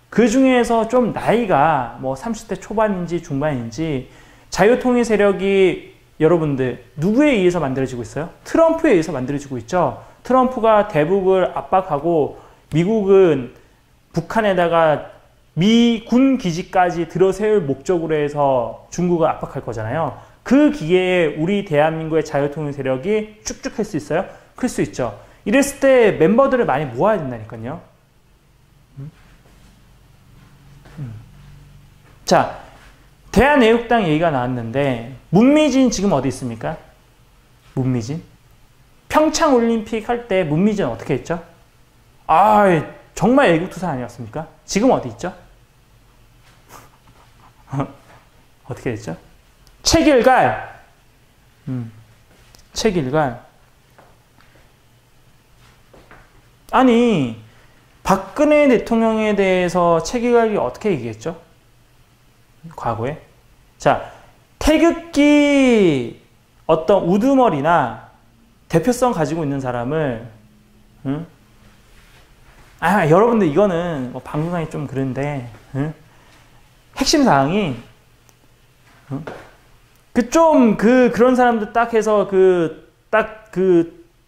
그 중에서 좀 나이가 뭐 30대 초반인지 중반인지 자유통일 세력이 여러분들 누구에 의해서 만들어지고 있어요? 트럼프에 의해서 만들어지고 있죠. 트럼프가 대북을 압박하고 미국은 북한에다가 미군 기지까지 들어세울 목적으로 해서 중국을 압박할 거잖아요. 그 기회에 우리 대한민국의 자유통일 세력이 쭉쭉 클 수 있어요? 클 수 있죠. 이랬을 때 멤버들을 많이 모아야 된다니까요. 자, 대한애국당 얘기가 나왔는데 문미진 지금 어디 있습니까? 문미진? 평창올림픽 할 때 문미진 어떻게 했죠? 정말 애국투사 아니었습니까? 지금 어디 있죠? 어떻게 됐죠? 책일갈. 책일갈. 아니, 박근혜 대통령에 대해서 책일갈이 어떻게 얘기했죠? 과거에. 자, 태극기 어떤 우두머리나 대표성 가지고 있는 사람을 여러분들 이거는 뭐 방송상이 좀 그런데, 응? 핵심 사항이, 응? 그런 사람들 딱 해서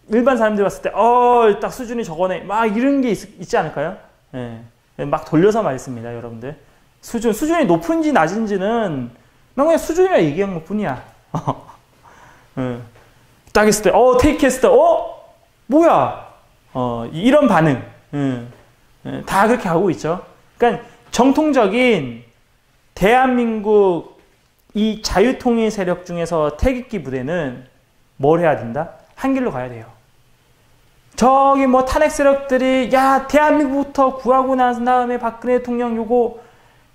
일반 사람들 봤을 때, 딱 수준이 저거네. 막 이런 게 있지 않을까요? 예. 막 돌려서 말했습니다, 여러분들. 수준이 높은지 낮은지는 난 그냥 수준이라 얘기한 것 뿐이야. 딱 했을 때, 테이크 했을 때, 뭐야? 이런 반응. 다 그렇게 하고 있죠. 그러니까 정통적인 대한민국 이 자유통일 세력 중에서 태극기 부대는 뭘 해야 된다? 한 길로 가야 돼요. 저기 뭐 탄핵 세력들이 대한민국부터 구하고 난 다음에 박근혜 대통령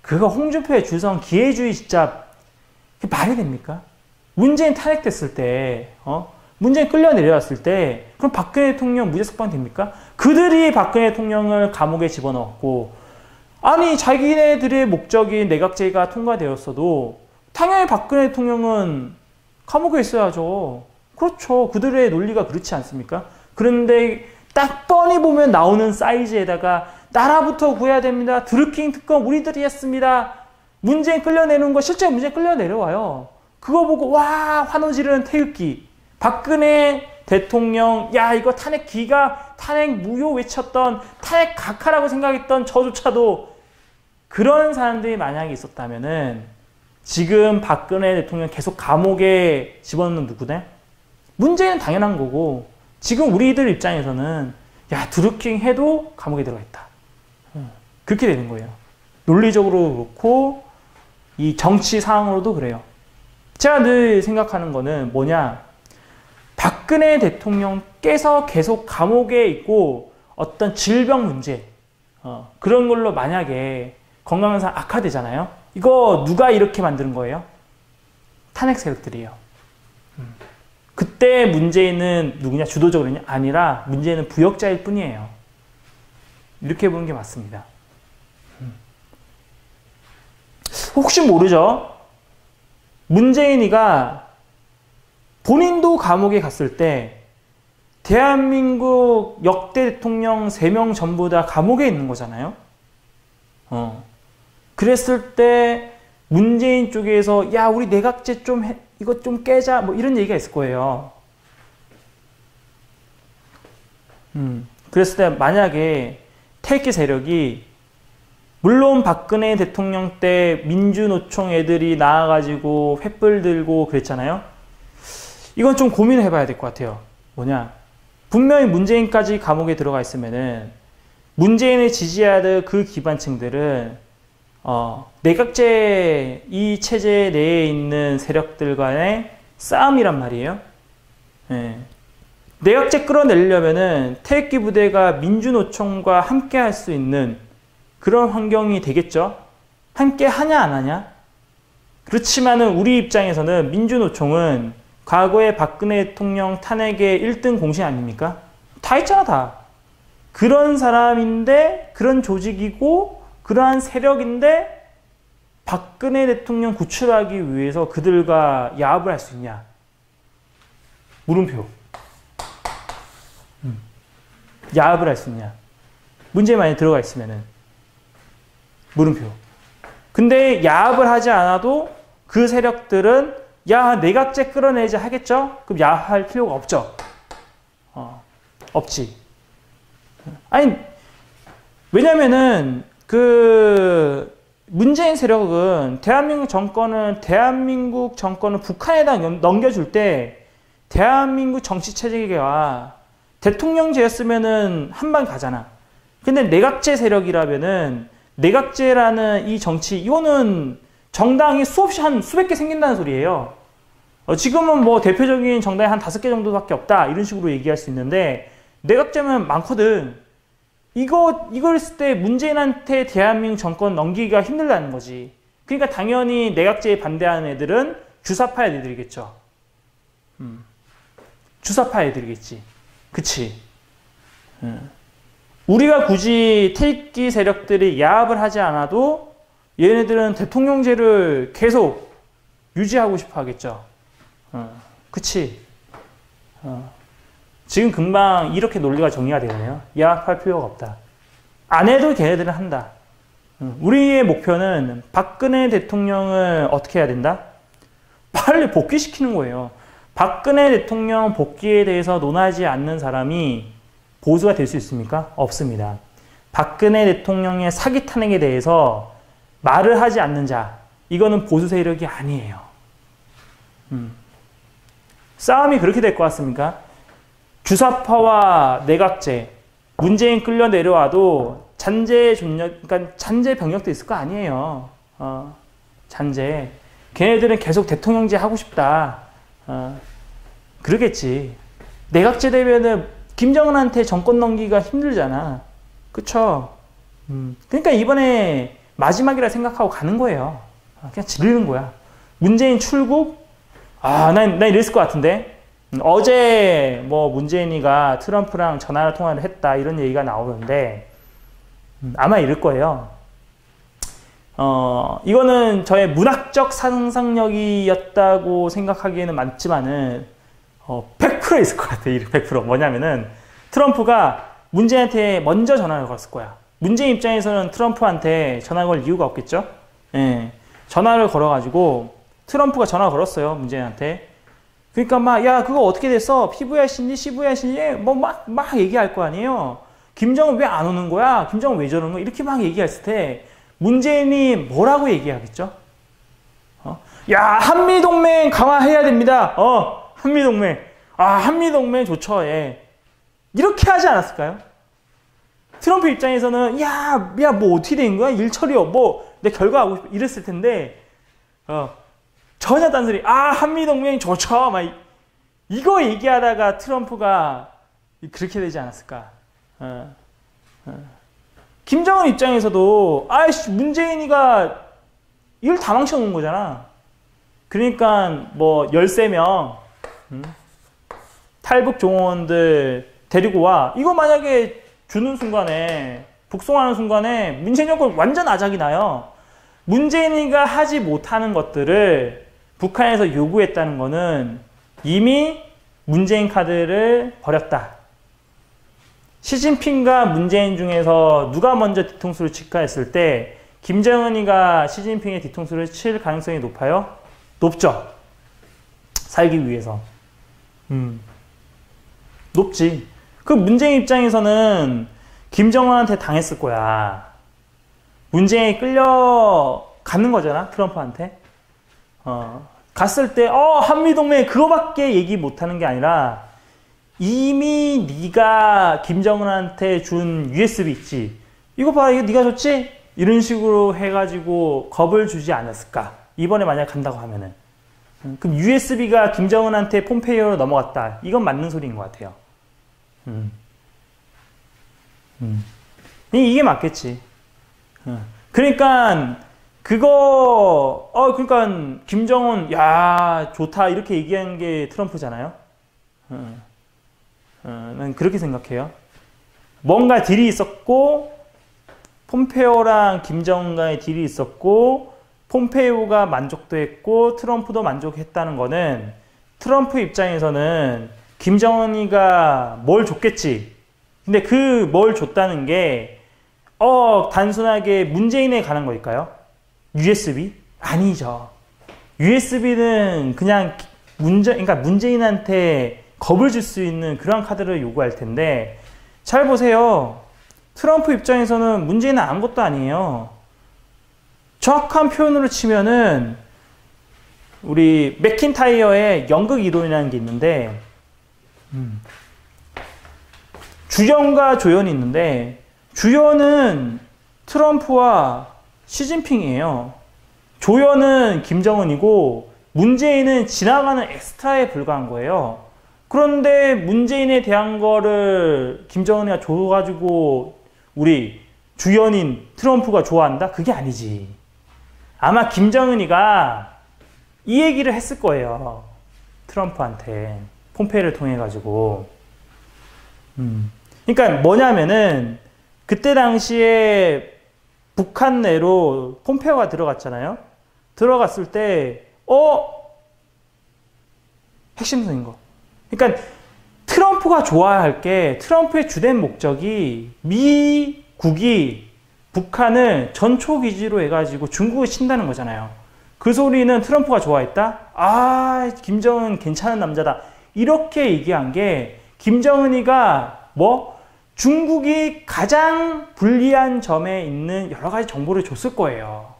그거 홍준표의 주성 기회주의 진짜 말이 됩니까? 문재인 탄핵됐을 때, 문재인 끌려 내려왔을 때, 그럼 박근혜 대통령 무죄 석방 됩니까? 그들이 박근혜 대통령을 감옥에 집어넣었고, 아니, 자기네들의 목적인 내각제가 통과되었어도, 당연히 박근혜 대통령은 감옥에 있어야죠. 그렇죠. 그들의 논리가 그렇지 않습니까? 그런데 딱 뻔히 보면 나오는 사이즈에다가, 나라부터 구해야 됩니다. 드루킹 특검 우리들이 했습니다. 문재인 끌려내는 거 실제 문재인 끌려내려와요. 그거 보고 와 환호 지르는 태극기. 박근혜 대통령 이거 탄핵 무효 외쳤던 탄핵 각하라고 생각했던 저조차도 그런 사람들이 만약에 있었다면은 지금 박근혜 대통령 계속 감옥에 집어넣는 누구네? 문재인은 당연한 거고 지금 우리들 입장에서는 드루킹 해도 감옥에 들어가 있다. 그렇게 되는 거예요. 논리적으로 그렇고 이 정치 상황으로도 그래요. 제가 늘 생각하는 거는 뭐냐, 박근혜 대통령께서 계속 감옥에 있고 어떤 질병 문제 그런 걸로 만약에 건강 상황 악화되잖아요. 이거 누가 이렇게 만드는 거예요? 탄핵 세력들이에요. 그때 문재인은 누구냐? 주도적으로냐? 아니라 문재인은 부역자일 뿐이에요. 이렇게 보는 게 맞습니다. 혹시 모르죠? 문재인이가 본인도 감옥에 갔을 때 대한민국 역대 대통령 3명 전부 다 감옥에 있는 거잖아요. 그랬을 때 문재인 쪽에서 우리 내각제 이것 좀 깨자 뭐 이런 얘기가 있을 거예요. 그랬을 때 만약에 태극기 세력이 물론 박근혜 대통령 때 민주노총 애들이 나와가지고 횃불 들고 그랬잖아요. 이건 좀 고민을 해봐야 될 것 같아요. 뭐냐, 분명히 문재인까지 감옥에 들어가 있으면은 문재인을 지지하던 그 기반층들은 내각제 이 체제 내에 있는 세력들 간의 싸움이란 말이에요. 내각제 끌어내려면은 태극기 부대가 민주노총과 함께 할 수 있는 그런 환경이 되겠죠. 함께 하냐 안 하냐? 그렇지만은 우리 입장에서는 민주노총은 과거에 박근혜 대통령 탄핵의 1등 공신 아닙니까? 다 있잖아, 다. 그런 사람인데, 그런 조직이고, 그러한 세력인데, 박근혜 대통령 구출하기 위해서 그들과 야합을 할 수 있냐? 물음표. 야합을 할 수 있냐? 문제에 많이 들어가 있으면은. 물음표. 근데 야합을 하지 않아도 그 세력들은 내각제 끌어내자 하겠죠? 그럼 야합할 필요가 없죠. 없지. 아니, 왜냐면은 문재인 세력은 대한민국 정권을 북한에다 넘겨줄 때 대한민국 정치 체제가 대통령제였으면은 한 방 가잖아. 근데 내각제 세력이라면은 내각제라는 이 정치, 이거는 정당이 수없이 한 수백 개 생긴다는 소리예요. 지금은 뭐 대표적인 정당이 한 5개 정도밖에 없다 이런 식으로 얘기할 수 있는데 내각제면 많거든. 이걸 했을 때 문재인한테 대한민국 정권 넘기기가 힘들다는 거지. 그러니까 당연히 내각제에 반대하는 애들은 주사파 애들이겠죠. 주사파 애들이겠지. 그치? 우리가 굳이 태극기 세력들이 야합을 하지 않아도 얘네들은 대통령제를 계속 유지하고 싶어 하겠죠. 그치? 지금 금방 이렇게 논리가 정리가 되네요. 야합할 필요가 없다. 안 해도 걔네들은 한다. 우리의 목표는 박근혜 대통령을 어떻게 해야 된다? 빨리 복귀시키는 거예요. 박근혜 대통령 복귀에 대해서 논하지 않는 사람이 보수가 될 수 있습니까? 없습니다. 박근혜 대통령의 사기 탄핵에 대해서 말을 하지 않는 자, 이거는 보수 세력이 아니에요. 싸움이 그렇게 될 것 같습니까? 주사파와 내각제, 문재인 끌려 내려와도 그러니까 잔재 병력도 있을 거 아니에요. 잔재. 걔네들은 계속 대통령제 하고 싶다. 그러겠지. 내각제 되면은 김정은한테 정권 넘기기가 힘들잖아. 그쵸? 그러니까 이번에 마지막이라 생각하고 가는 거예요. 그냥 지르는 거야. 문재인 출국? 난 이랬을 것 같은데. 어제 뭐 문재인이가 트럼프랑 통화를 했다 이런 얘기가 나오는데 아마 이럴 거예요. 이거는 저의 문학적 상상력이었다고 생각하기에는 많지만은 100% 있을 것 같아요. 100%. 뭐냐면은 트럼프가 문재인한테 먼저 전화를 걸었을 거야. 문재인 입장에서는 트럼프한테 전화 걸 이유가 없겠죠? 예. 전화를 걸어가지고 트럼프가 전화 걸었어요. 문재인한테. 그러니까 야, 그거 어떻게 됐어? PVRC인지 CVRC인지 막 얘기할 거 아니에요. 김정은 왜 안 오는 거야? 김정은 왜 저러는 거야? 이렇게 막 얘기했을 때 문재인이 뭐라고 얘기하겠죠? 야, 한미동맹 강화해야 됩니다. 한미동맹. 한미동맹 좋죠. 예. 이렇게 하지 않았을까요? 트럼프 입장에서는 야, 뭐 어떻게 된 거야? 일 처리요. 내 결과하고 싶어. 이랬을 텐데 전혀 딴소리. 한미동맹 좋죠. 이거 얘기하다가 트럼프가 그렇게 되지 않았을까? 김정은 입장에서도 문재인이가 일 다 망쳐놓은 거잖아. 그러니까 13명 탈북 종원들 데리고 와. 이거 만약에 주는 순간에 북송하는 순간에 문재인 정권 완전 아작이 나요. 문재인이가 하지 못하는 것들을 북한에서 요구했다는 거는 이미 문재인 카드를 버렸다. 시진핑과 문재인 중에서 누가 먼저 뒤통수를 칠까 했을 때 김정은이가 시진핑의 뒤통수를 칠 가능성이 높아요? 높죠. 살기 위해서. 높지. 그 문재인 입장에서는 김정은한테 당했을 거야. 문재인이 끌려가는 거잖아. 트럼프한테. 갔을 때 한미동맹 그거밖에 얘기 못하는 게 아니라 이미 네가 김정은한테 준 USB 있지. 이거 봐. 이거 네가 줬지? 이런 식으로 해가지고 겁을 주지 않았을까. 이번에 만약 간다고 하면은. 그럼 USB가 김정은한테 폼페이오로 넘어갔다. 이건 맞는 소리인 것 같아요. 이게 맞겠지. 그러니까 그러니까 김정은 야 좋다 이렇게 얘기한 게 트럼프잖아요. 난 그렇게 생각해요. 뭔가 딜이 있었고 폼페오랑 김정은과의 딜이 있었고 폼페이오가 만족도 했고 트럼프도 만족했다는 거는 트럼프 입장에서는 김정은이가 뭘 줬겠지. 근데 그 뭘 줬다는 게 단순하게 문재인에 관한 거일까요? USB? 아니죠. USB는 그냥 그러니까 문재인한테 겁을 줄 수 있는 그런 카드를 요구할 텐데 잘 보세요. 트럼프 입장에서는 문재인은 아무것도 아니에요. 정확한 표현으로 치면은 우리 맥킨타이어의 연극 이론이라는 게 있는데 주연과 조연이 있는데 주연은 트럼프와 시진핑이에요. 조연은 김정은이고 문재인은 지나가는 엑스트라에 불과한 거예요. 그런데 문재인에 대한 거를 김정은이가 줘가지고 우리 주연인 트럼프가 좋아한다? 그게 아니지. 아마 김정은이가 이 얘기를 했을 거예요. 트럼프한테. 폼페이를 통해 가지고. 그러니까 뭐냐면은 그때 당시에 북한 내로 폼페오가 들어갔잖아요. 들어갔을 때 핵심적인 거. 그러니까 트럼프가 좋아할 게 트럼프의 주된 목적이 미 중국이 북한을 전초기지로 해가지고 중국을 친다는 거잖아요. 그 소리는 트럼프가 좋아했다? 아, 김정은 괜찮은 남자다. 이렇게 얘기한 게 김정은이가 뭐 중국이 가장 불리한 점에 있는 여러 가지 정보를 줬을 거예요.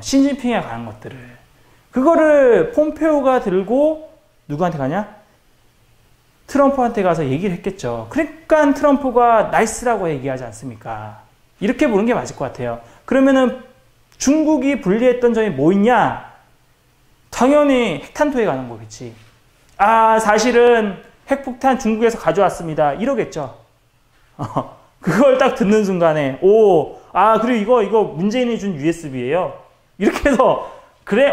시진핑에 관한 것들을. 그거를 폼페오가 들고 누구한테 가냐? 트럼프한테 가서 얘기를 했겠죠. 그러니까 트럼프가 나이스라고 얘기하지 않습니까? 이렇게 보는 게 맞을 것 같아요. 그러면은 중국이 불리했던 점이 뭐 있냐? 당연히 핵탄토에 관한 거겠지. 아, 사실은 핵폭탄 중국에서 가져왔습니다. 이러겠죠. 그걸 딱 듣는 순간에, 오, 아, 그리고 이거 문재인이 준 USB예요. 이렇게 해서, 그래,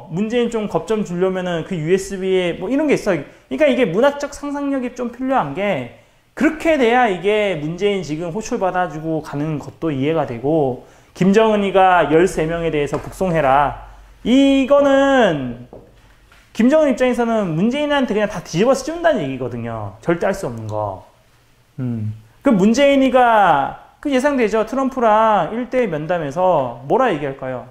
문재인 좀 겁 좀 주려면은 그 USB에 뭐 이런 게 있어. 그러니까 이게 문학적 상상력이 좀 필요한 게, 그렇게 돼야 이게 문재인 지금 호출 받아주고 가는 것도 이해가 되고, 김정은이가 13명에 대해서 북송해라. 이거는, 김정은 입장에서는 문재인한테 그냥 다 뒤집어서 씌운다는 얘기거든요. 절대 할 수 없는 거. 그 문재인이가 그 예상되죠. 트럼프랑 1대1 면담에서 뭐라 얘기할까요?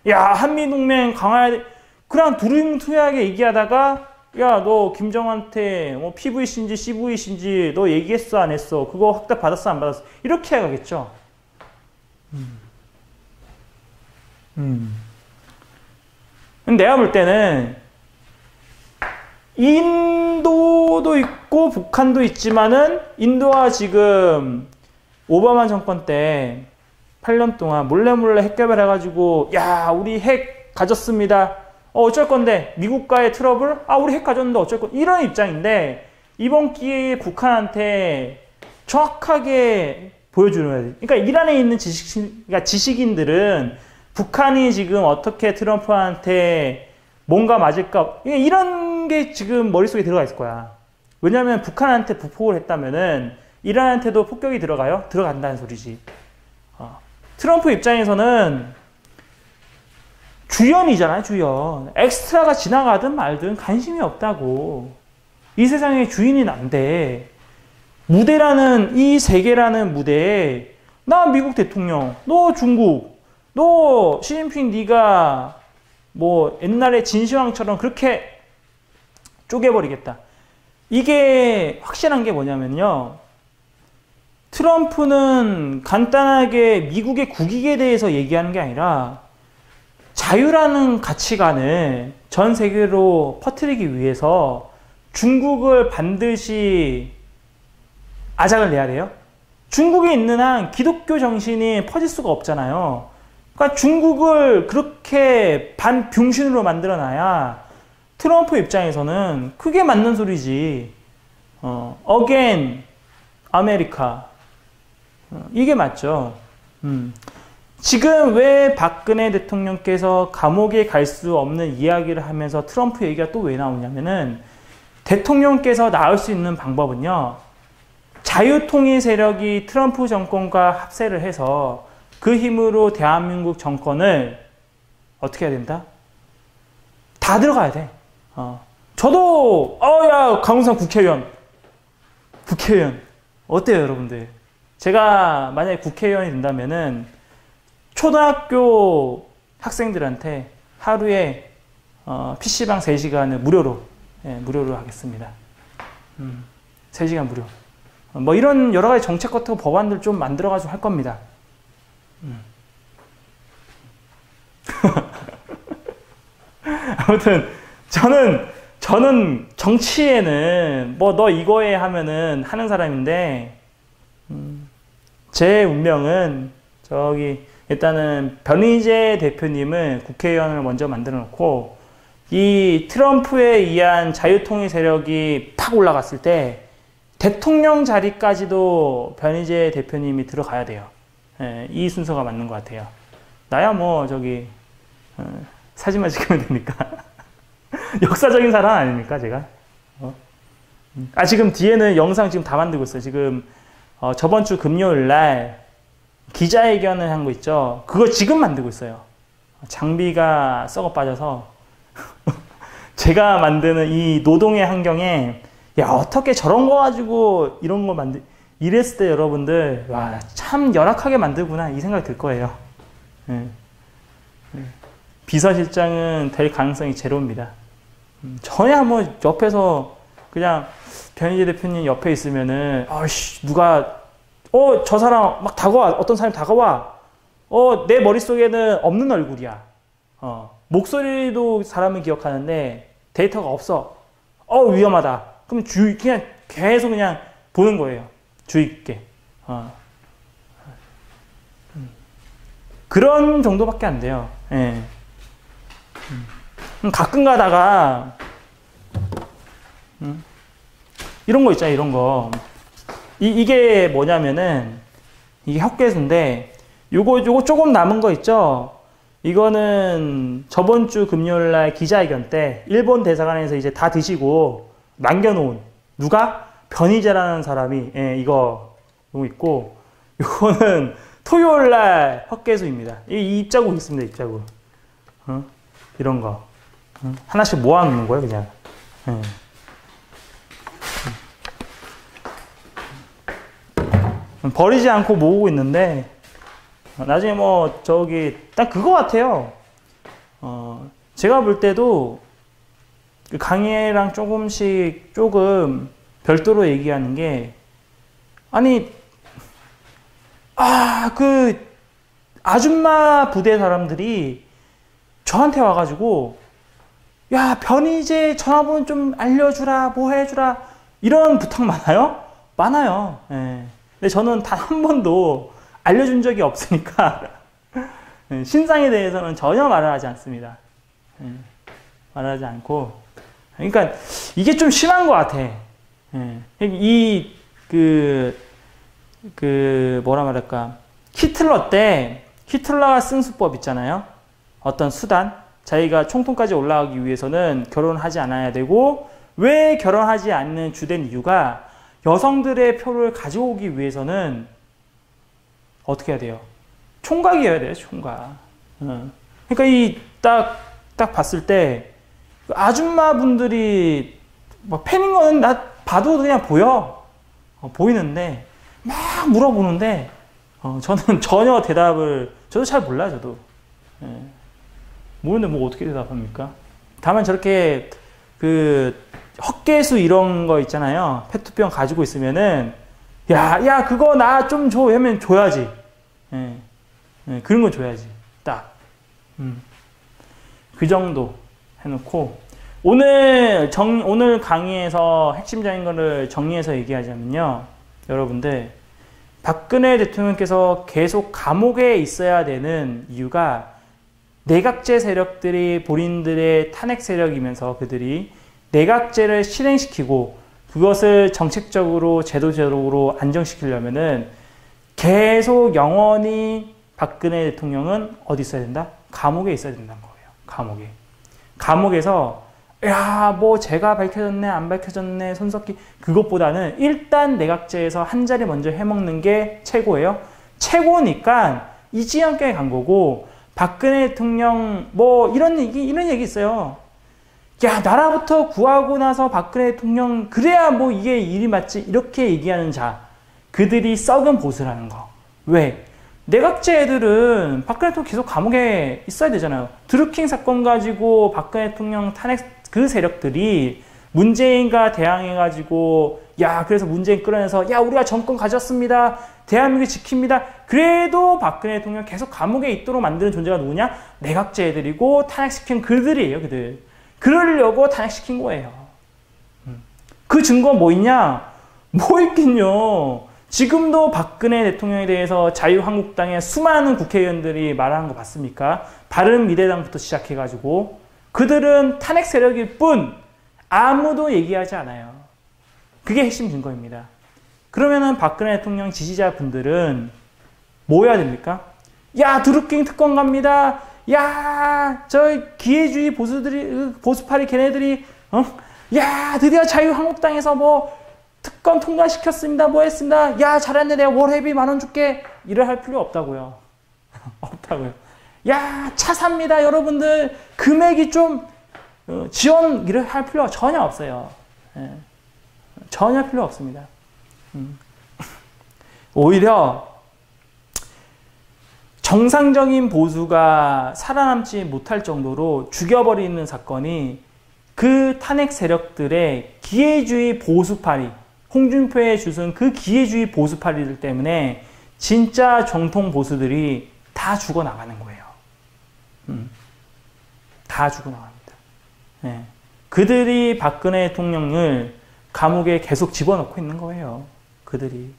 야, 한미동맹 강화해야 돼. 그냥 두루뭉투하게 얘기하다가 야, 너 김정한테 뭐 PVC인지 CVC인지 너 얘기했어 안 했어? 그거 확답 받았어 안 받았어? 이렇게 해가겠죠. 내가 볼 때는 인도도 있고 북한도 있지만은 인도가 지금 오바마 정권 때 8년 동안 몰래 핵 개발해가지고 야, 우리 핵 가졌습니다. 어쩔 건데 미국과의 트러블? 아, 우리 핵 가졌는데 어쩔 건 이런 입장인데 이번 기회에 북한한테 정확하게 보여주는 거예요. 그러니까 이란에 있는 지식인들은 북한이 지금 어떻게 트럼프한테 뭔가 맞을까 이런 게 지금 머릿속에 들어가 있을 거야. 왜냐하면 북한한테 부폭을 했다면은 이란한테도 폭격이 들어가요? 들어간다는 소리지. 트럼프 입장에서는 주연이잖아요, 주연. 엑스트라가 지나가든 말든 관심이 없다고. 이 세상의 주인이 난데 무대라는 이 세계라는 무대에 나 미국 대통령, 너 중국, 너 시진핑 네가 뭐 옛날에 진시황처럼 그렇게 쪼개버리겠다. 이게 확실한 게 뭐냐면요. 트럼프는 간단하게 미국의 국익에 대해서 얘기하는 게 아니라 자유라는 가치관을 전 세계로 퍼뜨리기 위해서 중국을 반드시 아작을 내야 돼요. 중국에 있는 한 기독교 정신이 퍼질 수가 없잖아요. 그러니까 중국을 그렇게 반병신으로 만들어놔야 트럼프 입장에서는 그게 맞는 소리지. Again, 아메리카. 이게 맞죠. 지금 왜 박근혜 대통령께서 감옥에 갈 수 없는 이야기를 하면서 트럼프 얘기가 또 왜 나오냐면은 대통령께서 나올 수 있는 방법은요. 자유통일 세력이 트럼프 정권과 합세를 해서 그 힘으로 대한민국 정권을 어떻게 해야 된다? 다 들어가야 돼. 저도 야, 강훈상 국회의원 어때요, 여러분들? 제가 만약에 국회의원이 된다면은 초등학교 학생들한테 하루에 PC방 3시간을 무료로 하겠습니다. 3시간 무료. 뭐 이런 여러 가지 정책 같은 거 법안들 좀 만들어가지고 할 겁니다. 아무튼 저는 정치에는 뭐 너 이거에 하면은 하는 사람인데 제 운명은 저기 일단은 변희재 대표님을 국회의원을 먼저 만들어 놓고 이 트럼프에 의한 자유통일 세력이 팍 올라갔을 때 대통령 자리까지도 변희재 대표님이 들어가야 돼요. 이 순서가 맞는 것 같아요. 나야 뭐 저기 사진만 찍으면 되니까. 역사적인 사람 아닙니까 제가? 지금 뒤에는 영상 지금 다 만들고 있어요. 지금 저번 주 금요일 날 기자회견을 한 거 있죠. 그거 지금 만들고 있어요. 장비가 썩어 빠져서 제가 만드는 이 노동의 환경에 야, 어떻게 저런 거 가지고 이런 거 이랬을 때 여러분들 와, 참 열악하게 만들구나 이 생각 들 거예요. 예. 예. 비서실장은 될 가능성이 제로입니다. 전혀 뭐 옆에서 그냥 변희재 대표님 옆에 있으면은 아씨 누가 저 사람 막 다가와 어떤 사람이 다가와 내 머릿속에는 없는 얼굴이야. 목소리도 사람을 기억하는데 데이터가 없어. 위험하다. 그럼 그냥 계속 그냥 보는 거예요. 주의 깊게. 그런 정도밖에 안 돼요. 예. 가끔 가다가 이런 거 있잖아요. 이런 거. 이게 뭐냐면은 이게 헛개수인데 요거 조금 남은 거 있죠. 이거는 저번 주 금요일 날 기자회견 때 일본 대사관에서 이제 다 드시고 남겨놓은 누가? 변희재라는 사람이 이거 있고 요거는 토요일 날 헛개수입니다. 이 입자국 있습니다. 입자국. 이런 거 하나씩 모아놓는 거예요. 그냥. 버리지 않고 모으고 있는데 나중에 뭐 저기 딱 그거 같아요. 제가 볼 때도 강의랑 조금 별도로 얘기하는 게 아니 그 아줌마 부대 사람들이 저한테 와가지고 야 변희재 전화번호 좀 알려주라 뭐 해주라 이런 부탁 많아요? 많아요. 예. 근데 저는 단 한 번도 알려준 적이 없으니까 신상에 대해서는 전혀 말을 하지 않습니다. 말을 하지 않고 그러니까 이게 좀 심한 것 같아. 뭐라 말할까 히틀러 때 히틀러가 쓴 수법 있잖아요. 어떤 수단 자기가 총통까지 올라가기 위해서는 결혼하지 않아야 되고 왜 결혼하지 않는 주된 이유가 여성들의 표를 가지고 오기 위해서는 어떻게 해야 돼요? 총각이어야 돼요, 총각. 그러니까 이 딱 봤을 때 아줌마분들이 뭐 팬인 거는 나 봐도 그냥 보여. 보이는데 막 물어보는데 저는 전혀 저도 잘 몰라요, 저도. 모르는데 뭐 어떻게 대답합니까? 다만 저렇게 헛개수 이런 거 있잖아요. 페트병 가지고 있으면은 야 그거 나 좀 줘 하면 줘야지. 그런 거 줘야지. 딱. 그 정도 해놓고 오늘 강의에서 핵심적인 거를 정리해서 얘기하자면요. 여러분들 박근혜 대통령께서 계속 감옥에 있어야 되는 이유가 내각제 세력들이 본인들의 탄핵 세력이면서 그들이 내각제를 실행시키고 그것을 정책적으로 제도적으로 안정시키려면은 계속 영원히 박근혜 대통령은 어디 있어야 된다? 감옥에 있어야 된다는 거예요. 감옥에서 뭐 제가 밝혀졌네 안 밝혀졌네 손석희 그것보다는 일단 내각제에서 한 자리 먼저 해먹는 게 최고예요. 최고니까 이지영께 간 거고 박근혜 대통령 뭐 이런 얘기 있어요. 야 나라부터 구하고 나서 박근혜 대통령 그래야 뭐 이게 일이 맞지 이렇게 얘기하는 자 그들이 썩은 보수를 하는 거. 왜? 내각제 애들은 박근혜 대통령 계속 감옥에 있어야 되잖아요. 드루킹 사건 가지고 박근혜 대통령 탄핵 그 세력들이 문재인과 대항해가지고 그래서 문재인 끌어내서 우리가 정권 가졌습니다. 대한민국 지킵니다. 그래도 박근혜 대통령 계속 감옥에 있도록 만드는 존재가 누구냐? 내각제 애들이고 탄핵시킨 그들이에요. 그들. 그러려고 탄핵시킨 거예요. 그 증거 뭐 있냐? 뭐 있긴요. 지금도 박근혜 대통령에 대해서 자유한국당의 수많은 국회의원들이 말하는 거 봤습니까? 바른미래당부터 시작해가지고 그들은 탄핵 세력일 뿐 아무도 얘기하지 않아요. 그게 핵심 증거입니다. 그러면은 박근혜 대통령 지지자분들은 뭐 해야 됩니까? 드루킹 특권 갑니다. 저 기회주의 보수파리 걔네들이 드디어 자유한국당에서 뭐 특권 통과시켰습니다. 뭐 했습니다. 잘했네. 내가 월회비 10,000원 줄게. 일을 할 필요 없다고요. 없다고요. 차 삽니다. 여러분들 금액이 좀 지원 일을 할 필요가 전혀 없어요. 전혀 필요 없습니다. 오히려 정상적인 보수가 살아남지 못할 정도로 죽여버리는 사건이 그 탄핵 세력들의 기회주의 보수파리, 홍준표의 주선 그 기회주의 보수파리들 때문에 진짜 정통 보수들이 다 죽어나가는 거예요. 다 죽어나갑니다. 네. 그들이 박근혜 대통령을 감옥에 계속 집어넣고 있는 거예요. 그들이.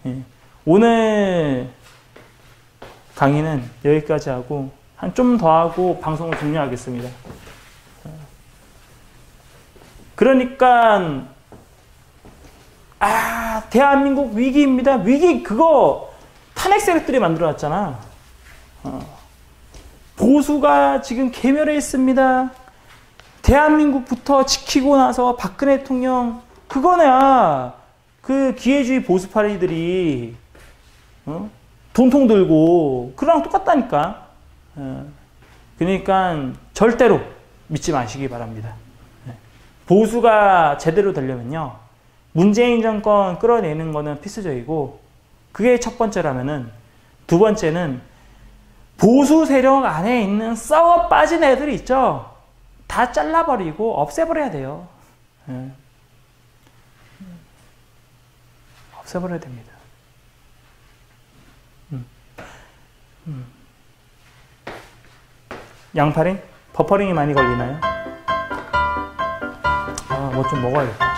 네. 오늘 강의는 여기까지 하고 한 좀 더 하고 방송을 종료하겠습니다. 그러니까 대한민국 위기입니다. 위기 그거 탄핵 세력들이 만들어놨잖아. 보수가 지금 괴멸해 있습니다. 대한민국부터 지키고 나서 박근혜 대통령 그거냐. 그 기회주의 보수파리들이 돈통 들고 그거랑 똑같다니까. 그러니까 절대로 믿지 마시기 바랍니다. 보수가 제대로 되려면요. 문재인 정권 끌어내는 거는 필수적이고 그게 첫 번째라면은 두 번째는 보수 세력 안에 있는 썩어 빠진 애들이 있죠. 다 잘라버리고 없애버려야 돼요. 없애버려야 됩니다. 양파링? 버퍼링이 많이 걸리나요? 뭐 좀 먹어야겠다.